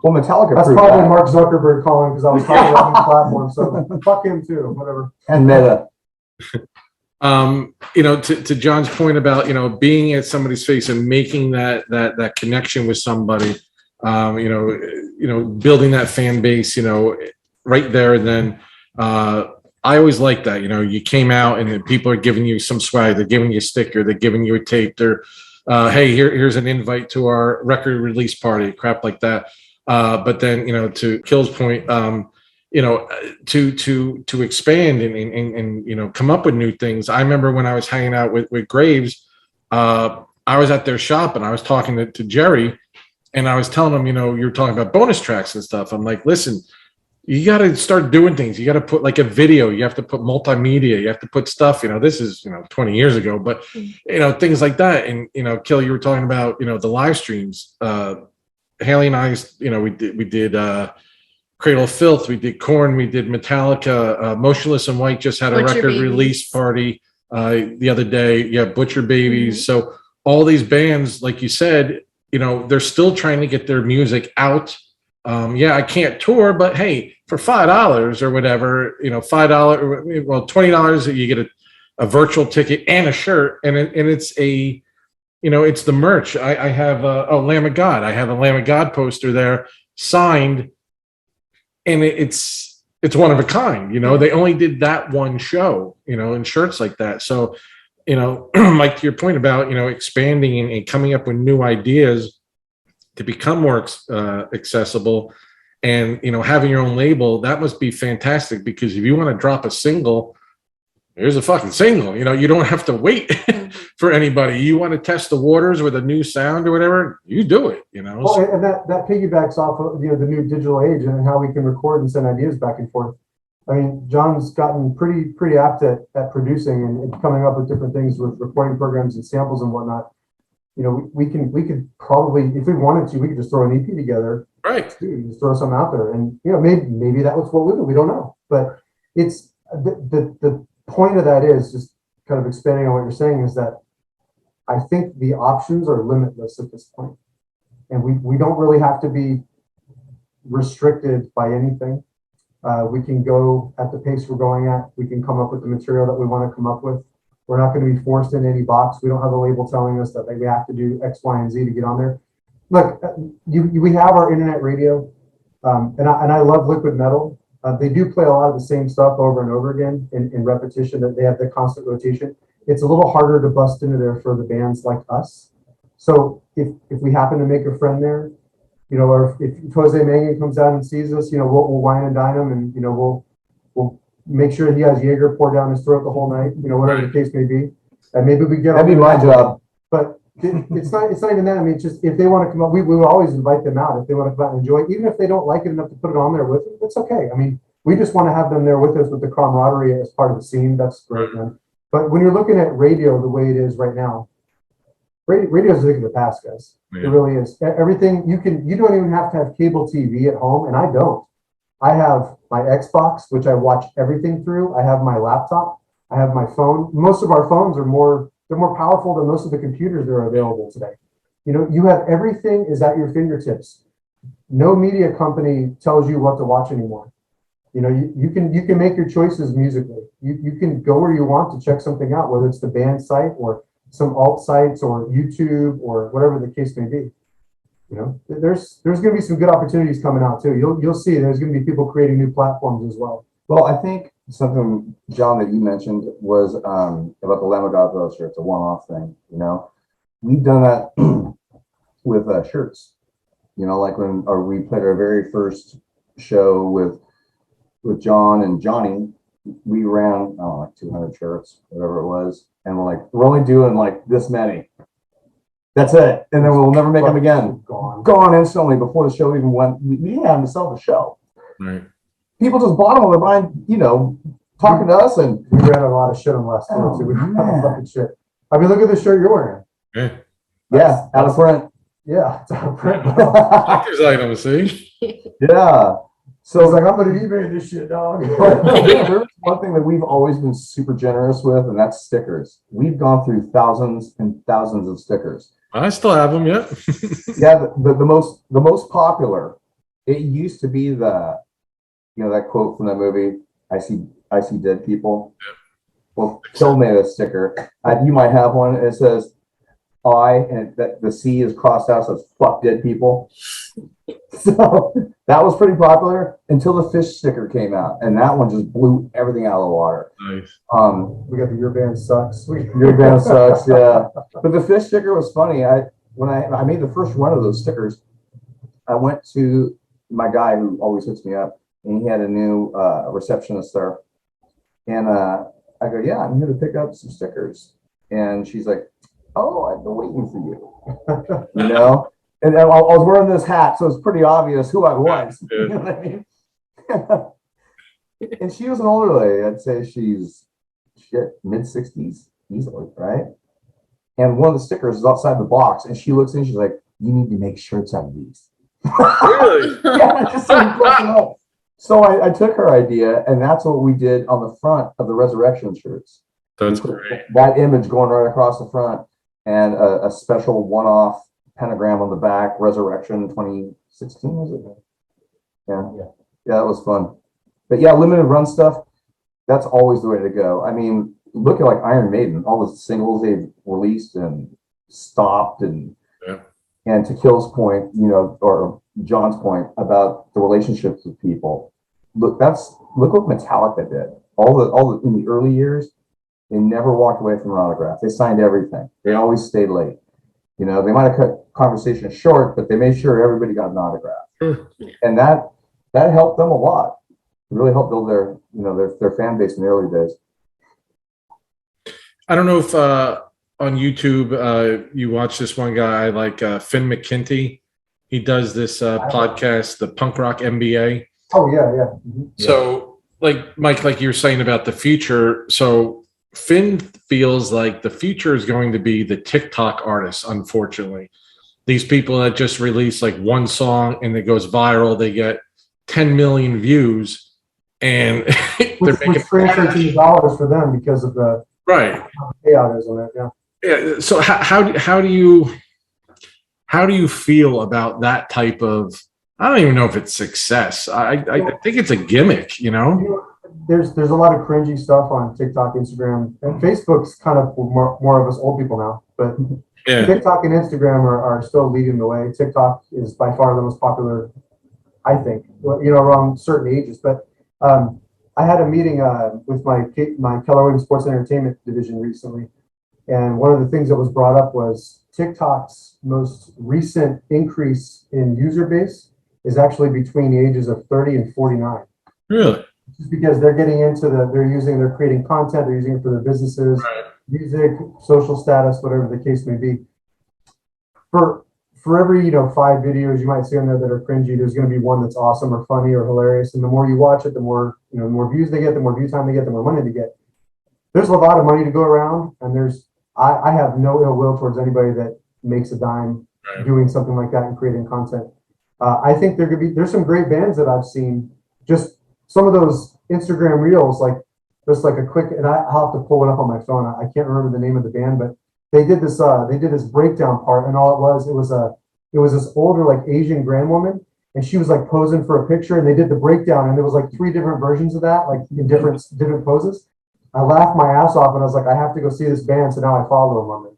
Well, Metallica. That's probably Mark Zuckerberg calling because I was talking about his platform. So fuck him too, whatever. And Meta. To John's point about being at somebody's face and making that connection with somebody, building that fan base, right there. And then I always like that. You came out and then people are giving you some swag. They're giving you a sticker. They're giving you a tape. They're hey, here's an invite to our record release party, crap like that. But then, to Kill's point, to expand and come up with new things. I remember when I was hanging out with Graves, I was at their shop and I was talking to Jerry, and I was telling him, you're talking about bonus tracks and stuff. I'm like, listen, you got to start doing things. You got to put like a video. You have to put multimedia. You have to put stuff. This is 20 years ago, but things like that. And Kill, you were talking about the live streams. Haley and I, we did Cradle of Filth, we did Korn, we did Metallica. Motionless in White just had a Butcher record Babies. Release party the other day. Yeah, Butcher Babies. So all these bands, like you said, they're still trying to get their music out. I can't tour, but hey, for $5 or whatever, $5, well, $20, you get a virtual ticket and a shirt, and it's a, it's the merch. I have a Lamb of God. I have a Lamb of God poster there signed, and it's one of a kind. They only did that one show, in shirts like that. So, Mike, to your point about expanding and coming up with new ideas to become more accessible, and having your own label, that must be fantastic, because if you want to drop a single, here's a fucking single. You don't have to wait for anybody. You want to test the waters with a new sound or whatever, you do it. Well, and that piggybacks off of the new digital age and how we can record and send ideas back and forth. I mean, John's gotten pretty apt at producing and coming up with different things with recording programs and samples and whatnot. we could probably, if we wanted to, we could just throw an EP together. Right. Just throw something out there, and maybe that was what we do. We don't know, but it's the point of that is just kind of expanding on what you're saying is that I think the options are limitless at this point, and we don't really have to be restricted by anything. We can go at the pace we're going at. We can come up with the material that we want to come up with. We're not going to be forced in any box. We don't have a label telling us that we have to do X, Y, and Z to get on there. Look, we have our internet radio, and I love Liquid Metal. They do play a lot of the same stuff over and over again in repetition. That they have the constant rotation. It's a little harder to bust into there for the bands like us. So if we happen to make a friend there, or if Jose Mangan comes out and sees us, we'll wine and dine him, and we'll make sure he has Jaeger poured down his throat the whole night, whatever the case may be, and maybe we get. That'd be my job. But it's not even that. I mean, it's just if they want to come up, we will always invite them out if they want to come out and enjoy it, even if they don't like it enough to put it on there with them. It's okay. I mean, we just want to have them there with us with the camaraderie as part of the scene. That's great, man. But when you're looking at radio the way it is right now, radio is a thing of the past, guys. Yeah. It really is. Everything you don't even have to have cable TV at home, and I don't. I have my Xbox, which I watch everything through. I have my laptop. I have my phone. Most of our phones are more powerful than most of the computers that are available today. You have everything is at your fingertips. No media company tells you what to watch anymore. You can make your choices musically. You can go where you want to check something out, whether it's the band site or some alt sites or YouTube or whatever the case may be. There's going to be some good opportunities coming out too. You'll see there's going to be people creating new platforms as well. Well, I think something, John, that you mentioned was about the Lamb of God roaster. It's a one-off thing. We've done that with shirts. Like when we played our very first show with John and Johnny, we ran like 200 shirts, whatever it was, and we're only doing like this many. That's it, and then we'll never make them again. Gone instantly before the show even went. We had them to sell the show. Right. People just bought them. They're buying, talking to us, and we ran a lot of shit on last time too. We had fucking shit. I mean, look at the shirt you're wearing. Yeah, out of print. Yeah, it's out of print. Collector's item, see? Yeah. So it's like, I'm going to eBay this shit, dog. There's one thing that we've always been super generous with, and that's stickers. We've gone through thousands and thousands of stickers. I still have them, yeah. Yeah, the most popular, it used to be that quote from that movie, I see dead people. Yeah. Well, Kill made a sticker. You might have one. It says and the C is crossed out, so it's fuck dead people. So that was pretty popular until the fish sticker came out, and that one just blew everything out of the water. Nice. We got the Your Band Sucks. Your Band Sucks, yeah. But the fish sticker was funny. When I made the first one of those stickers, I went to my guy who always hooks me up, and he had a new receptionist there. And I go, yeah, I'm here to pick up some stickers. And she's like, oh, I've been waiting for you. And I was wearing this hat, so it's pretty obvious who I was. Yeah. You know what I mean? And she was an older lady. I'd say she's mid-60s easily, right? And one of the stickers is outside the box, and she looks in, she's like, you need to make shirts out of these. Really? Yeah, just so up. So I took her idea, and that's what we did on the front of the Resurrection shirts. That's great. That image going right across the front, and a special one-off pentagram on the back, Resurrection 2016, was it? Yeah, that was fun. But yeah, limited run stuff, that's always the way to go. I mean, look at like Iron Maiden, all the singles they've released and stopped, and to Kill's point, or John's point about the relationships with people. Look what Metallica did. All the in the early years, they never walked away from an autograph. They signed everything. They always stayed late. They might have cut conversation short, but they made sure everybody got an autograph. And that helped them a lot. It really helped build their fan base in the early days. I don't know if on YouTube you watch this one guy like Finn McKenty. He does this podcast, the Punk Rock MBA. Oh yeah. Mm-hmm. So like Mike, like you were saying about the future. So Finn feels like the future is going to be the TikTok artists, unfortunately. These people that just release like one song and it goes viral, they get 10 million views, and which translates into dollars for them because of the right payout is on it. Yeah. Yeah. So how do you feel about that type of? I don't even know if it's success. I think it's a gimmick. You know, there's a lot of cringy stuff on TikTok, Instagram, and Facebook's kind of more of us old people now. But yeah. TikTok and Instagram are still leading the way. TikTok is by far the most popular, I think, around certain ages. But I had a meeting with my Keller Williams Sports Entertainment division recently, and one of the things that was brought up was TikTok's most recent increase in user base is actually between the ages of 30 and 49. Really? Just because they're getting into they're creating content, they're using it for their businesses, right. Music, social status, whatever the case may be. For every 5 videos you might see on there that are cringy, there's going to be one that's awesome or funny or hilarious. And the more you watch it, the more the more views they get, the more view time they get, the more money they get. There's a lot of money to go around, and I have no ill will towards anybody that makes a dime right. doing something like that and creating content. I think there's some great bands that I've seen. Just some of those Instagram reels, like just like a quick, and I'll have to pull it up on my phone. I can't remember the name of the band, but they did this breakdown part, and all it was this older like Asian grandwoman, and she was like posing for a picture, and they did the breakdown, and there was like 3 different versions of that, like in different poses. I laughed my ass off, and I was like, I have to go see this band, so now I follow them on it.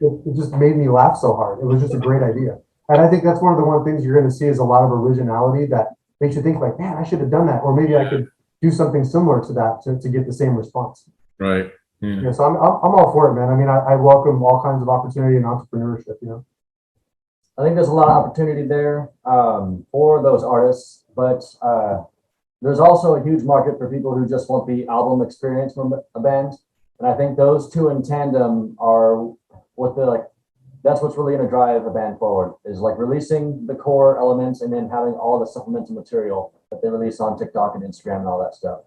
It just made me laugh so hard. It was just a great idea. And I think that's one of the things you're going to see is a lot of originality that makes you think like, man, I should have done that. Or maybe I could do something similar to that to get the same response. Right. Yeah. So I'm all for it, man. I mean, I welcome all kinds of opportunity and entrepreneurship, I think there's a lot of opportunity there for those artists, but there's also a huge market for people who just want the album experience from a band. And I think those two in tandem are that's what's really going to drive a band forward, is like releasing the core elements and then having all the supplemental material that they release on TikTok and Instagram and all that stuff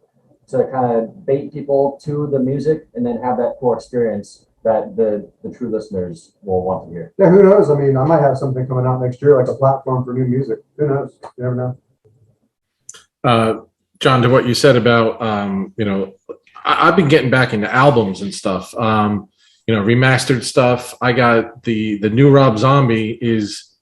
to kind of bait people to the music and then have that core experience that the true listeners will want to hear. Yeah, who knows? I mean, I might have something coming out next year, like a platform for new music. Who knows? You never know. John, to what you said about, I've been getting back into albums and stuff. Remastered stuff. I got the new Rob Zombie is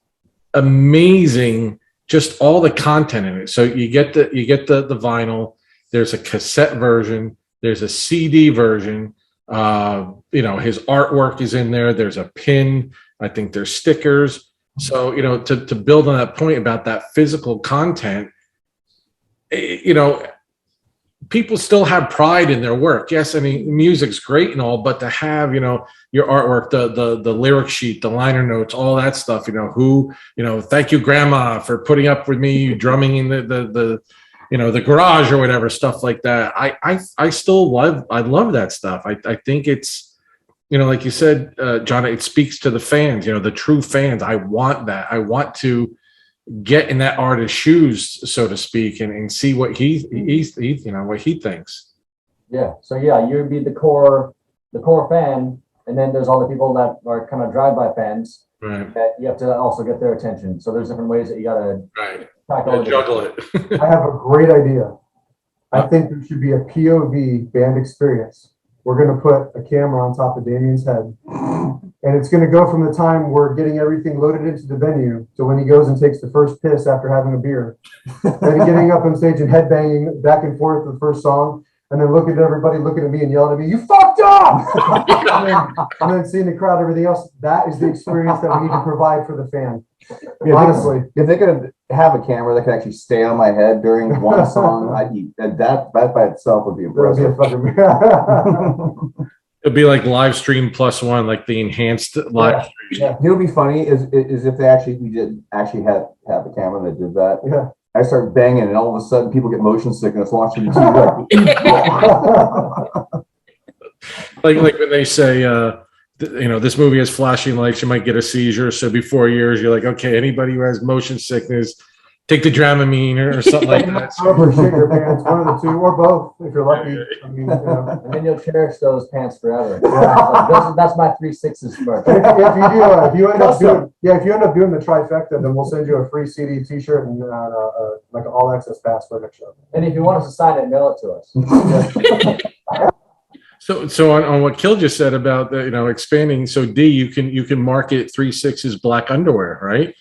amazing. Just all the content in it. So you get the vinyl. There's a cassette version. There's a CD version. His artwork is in there. There's a pin. I think there's stickers. So to build on that point about that physical content, people still have pride in their work. Yes, I mean, music's great and all, but to have, your artwork, the lyric sheet, the liner notes, all that stuff, thank you, Grandma, for putting up with me drumming in the garage or whatever, stuff like that. I still love that stuff. I think it's, like you said, John, it speaks to the fans, the true fans. I want that. I want to get in that artist's shoes, so to speak, and see what he what he thinks. Yeah. So yeah, you'd be the core fan, and then there's all the people that are kind of drive-by fans. Right. That you have to also get their attention. So there's different ways that you gotta juggle it. I have a great idea. I think there should be a POV band experience. We're going to put a camera on top of Damien's head, and it's going to go from the time we're getting everything loaded into the venue to when he goes and takes the first piss after having a beer, then getting up on stage and headbanging back and forth the first song, and then looking at everybody, looking at me and yelling at me, "You fucked up!" and then seeing the crowd, everything else. That is the experience that we need to provide for the fan. Yeah, honestly, if they could have a camera that could actually stay on my head during one song, that by itself would be impressive. It'd be like live stream +1, like the enhanced live stream. Yeah. You know, what'd be funny is if we did actually have a camera that did that. Yeah. I start banging, and all of a sudden, people get motion sickness watching the TV. like when they say, this movie has flashing lights, you might get a seizure. So before yours, you're like, okay, anybody who has motion sickness, take the Dramamine or something like that. Or shit your pants, one of the two, or both, if you're lucky. I mean, you know. And then you'll cherish those pants forever. Yeah. That's my 3/6 smirk. If you end up doing, if you end up doing the trifecta, then we'll send you a free CD, T-shirt, and like an all access pass for next show. And if you want us to sign it, mail it to us. So on what Kill just said about the expanding, so D, you can market 3/6's black underwear, right?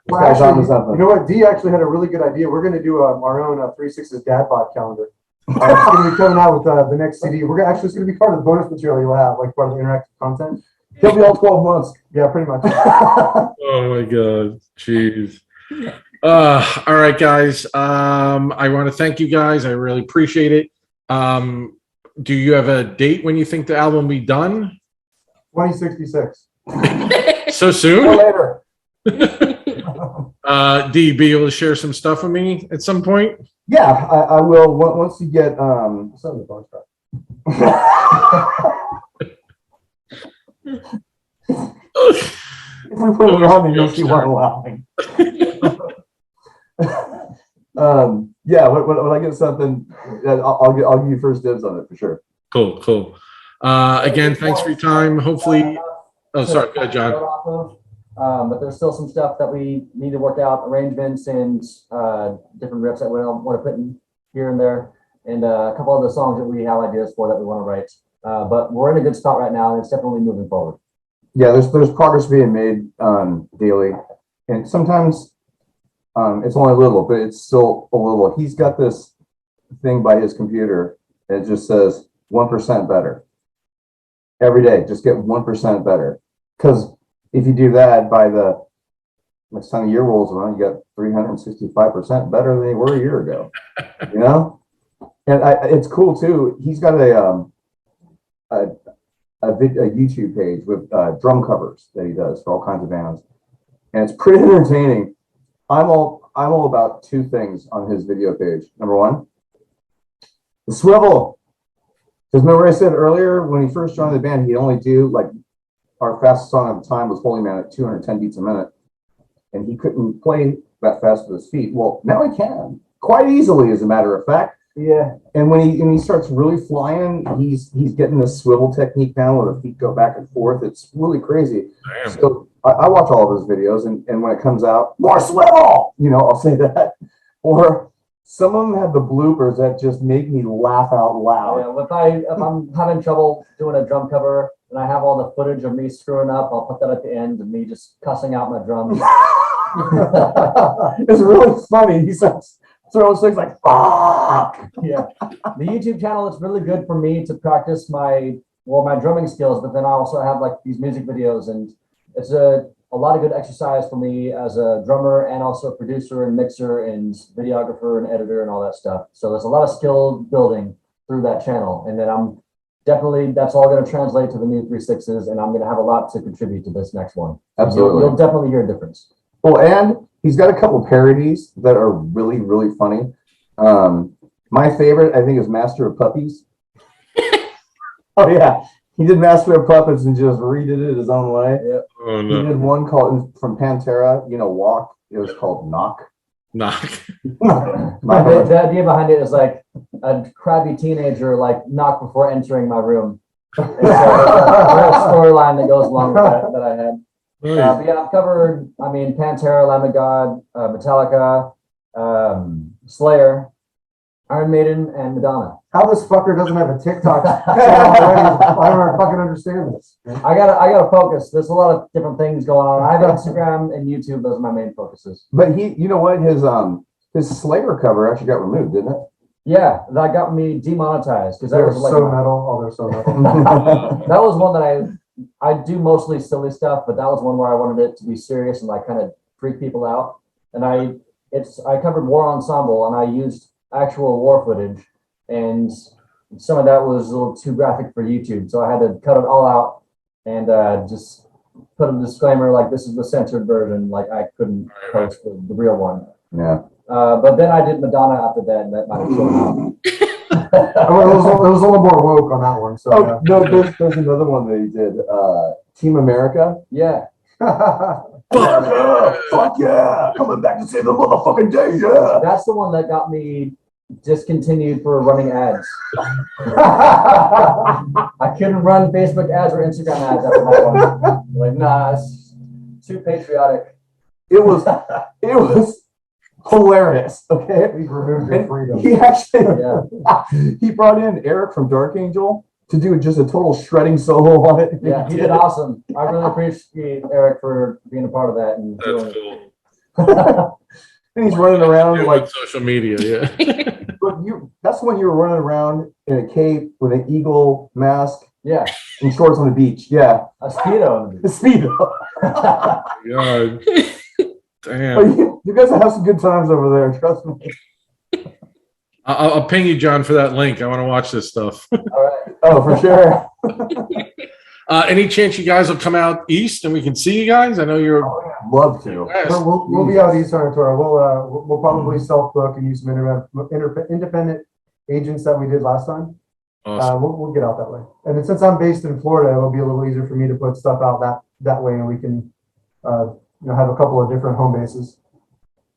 Well, actually, you know what? D actually had a really good idea. We're going to do our own 3/6's dad bod calendar. It's going to be coming out with the next CD. It's going to be part of the bonus material you'll have, like part of the interactive content. He'll be all 12 months. Yeah, pretty much. Oh my God, jeez. All right, guys. I want to thank you guys. I really appreciate it. Do you have a date when you think the album will be done? 2066. So Or soon? later. D, be able to share some stuff with me at some point? Yeah, I will. Once you get Some of the bonus stuff. if we put it on, then you'll see why I'm laughing. Yeah, when I get something, I'll give you first dibs on it for sure. Cool. Again, thanks for your time. Hopefully, sorry, go ahead, John. But there's still some stuff that we need to work out, arrangements and different riffs that we want to put in here and there, and a couple other songs that we have ideas for that we want to write. But we're in a good spot right now, and it's definitely moving forward. Yeah, there's progress being made daily, and sometimes it's only a little, but it's still a little. He's got this thing by his computer, and it just says 1% better every day. Just get 1% better, because if you do that, by the next time the year rolls around, you got 365% better than you were a year ago. You know, and it's cool too. He's got a YouTube page with drum covers that he does for all kinds of bands, and it's pretty entertaining. I'm all about two things on his video page. Number one, the swivel. Because remember I said earlier when he first joined the band, he'd only do like our fastest song at the time was Holy Man at 210 beats a minute, and he couldn't play that fast with his feet. Well, now he can quite easily, as a matter of fact. Yeah. And when he starts really flying, he's getting this swivel technique down where the feet go back and forth. It's really crazy. Damn. So I watch all of his videos, and when it comes out, more swivel, I'll say that. Or some of them have the bloopers that just make me laugh out loud. Yeah, if I'm having trouble doing a drum cover and I have all the footage of me screwing up, I'll put that at the end of me just cussing out my drums. It's really funny. He starts throwing things like fuck. Yeah, the YouTube channel is really good for me to practice my drumming skills, but then I also have like these music videos, and it's a lot of good exercise for me as a drummer and also a producer and mixer and videographer and editor and all that stuff. So there's a lot of skill building through that channel, and then that's all going to translate to the new 3/6s, and I'm going to have a lot to contribute to this next one. Absolutely. You'll definitely hear a difference. Well, and he's got a couple parodies that are really, really funny. My favorite, I think, is Master of Puppies. Oh, yeah. He did Master of Puppets and just redid it his own way. Yep. Oh, He no. did one called, from Pantera, Walk. It was called Knock. Knock. The idea behind it is like a crabby teenager like knock before entering my room. And so there's a storyline that goes along with that I had. But yeah, I've covered, Pantera, Lamb of God, Metallica, Slayer, Iron Maiden, and Madonna. How this fucker doesn't have a TikTok channel already? I don't fucking understand this. I gotta focus. There's a lot of different things going on. I have Instagram and YouTube. Those are my main focuses. But you know what? His Slayer cover actually got removed, didn't it? Yeah, that got me demonetized because that They're was like so metal. Oh, they're so metal. that was one that I do mostly silly stuff, but that was one where I wanted it to be serious and like kind of freak people out. And I covered War Ensemble, and I used actual war footage, and some of that was a little too graphic for YouTube, so I had to cut it all out and just put a disclaimer like this is the censored version, like I couldn't post the real one. Yeah. But then I did Madonna after that, and that might have shown up. It was a little more woke on that one. So Oh, no, there's another one that he did. Team America. Yeah. Fuck yeah! Coming back to save the motherfucking day, yeah! That's the one that got me discontinued for running ads. I couldn't run Facebook ads or Instagram ads after that one. Like, nah, it's too patriotic. It was hilarious. Okay, We've removed your freedom. he actually Yeah, he brought in Eric from Dark Angel to do just a total shredding solo on it. yeah, he did awesome. I really appreciate Eric for being a part of that. And That's cool. And he's running around Like like, social media, yeah. but that's when you were running around in a cape with an eagle mask yeah, and shorts on the beach. Yeah, a speedo. the speedo. God. But Damn. you guys have some good times over there. Trust me. I'll ping you, John, for that link. I want to watch this stuff. All right. Oh, for sure. Any chance you guys will come out east and we can see you guys? I know you're Love to. west. We'll be out east on a tour. We'll probably self-book and use some independent agents that we did last time. Awesome. We'll get out that way. And then since I'm based in Florida, it'll be a little easier for me to put stuff out that way, and we can have a couple of different home bases.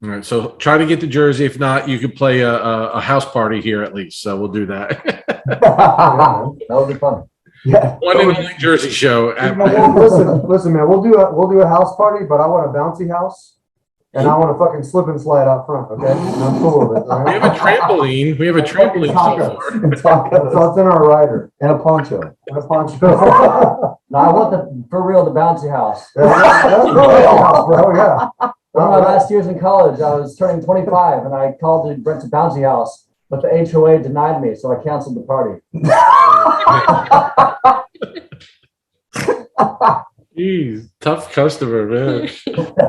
All right, so try to get to Jersey. If not, you could play a house party here at least. So we'll do that. Yeah, That would be fun. Yeah. One and only Jersey show. man. Listen, man. We'll do a house party, but I want a bouncy house, and I want to fucking slip and slide out front. Okay, and I'm cool with it. All We right? have a trampoline. We have a trampoline so far. And tacos. So it's in our rider And a poncho. and a poncho. No, I want for real the bouncy house. That's really a house, bro. Yeah. One of my last years in college, I was turning 25, and I called to rent a bouncy house, but the HOA denied me, so I canceled the party. Jeez, tough customer, man.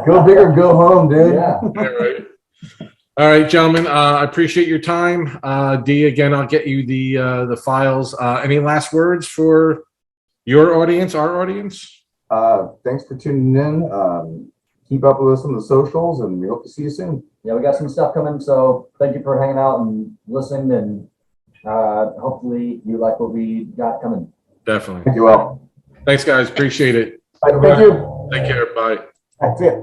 Go big or go home, dude. Yeah. All right. All right, gentlemen. I appreciate your time. D, again, I'll get you the files. Any last words for your audience, our audience? Thanks for tuning in. Keep up with us on the socials, and we hope to see you soon. Yeah, we got some stuff coming, so thank you for hanging out and listening, and hopefully you like what we got coming. Definitely. Thank you all. Thanks, guys. Appreciate it. Thank you. Take care. Bye. That's it.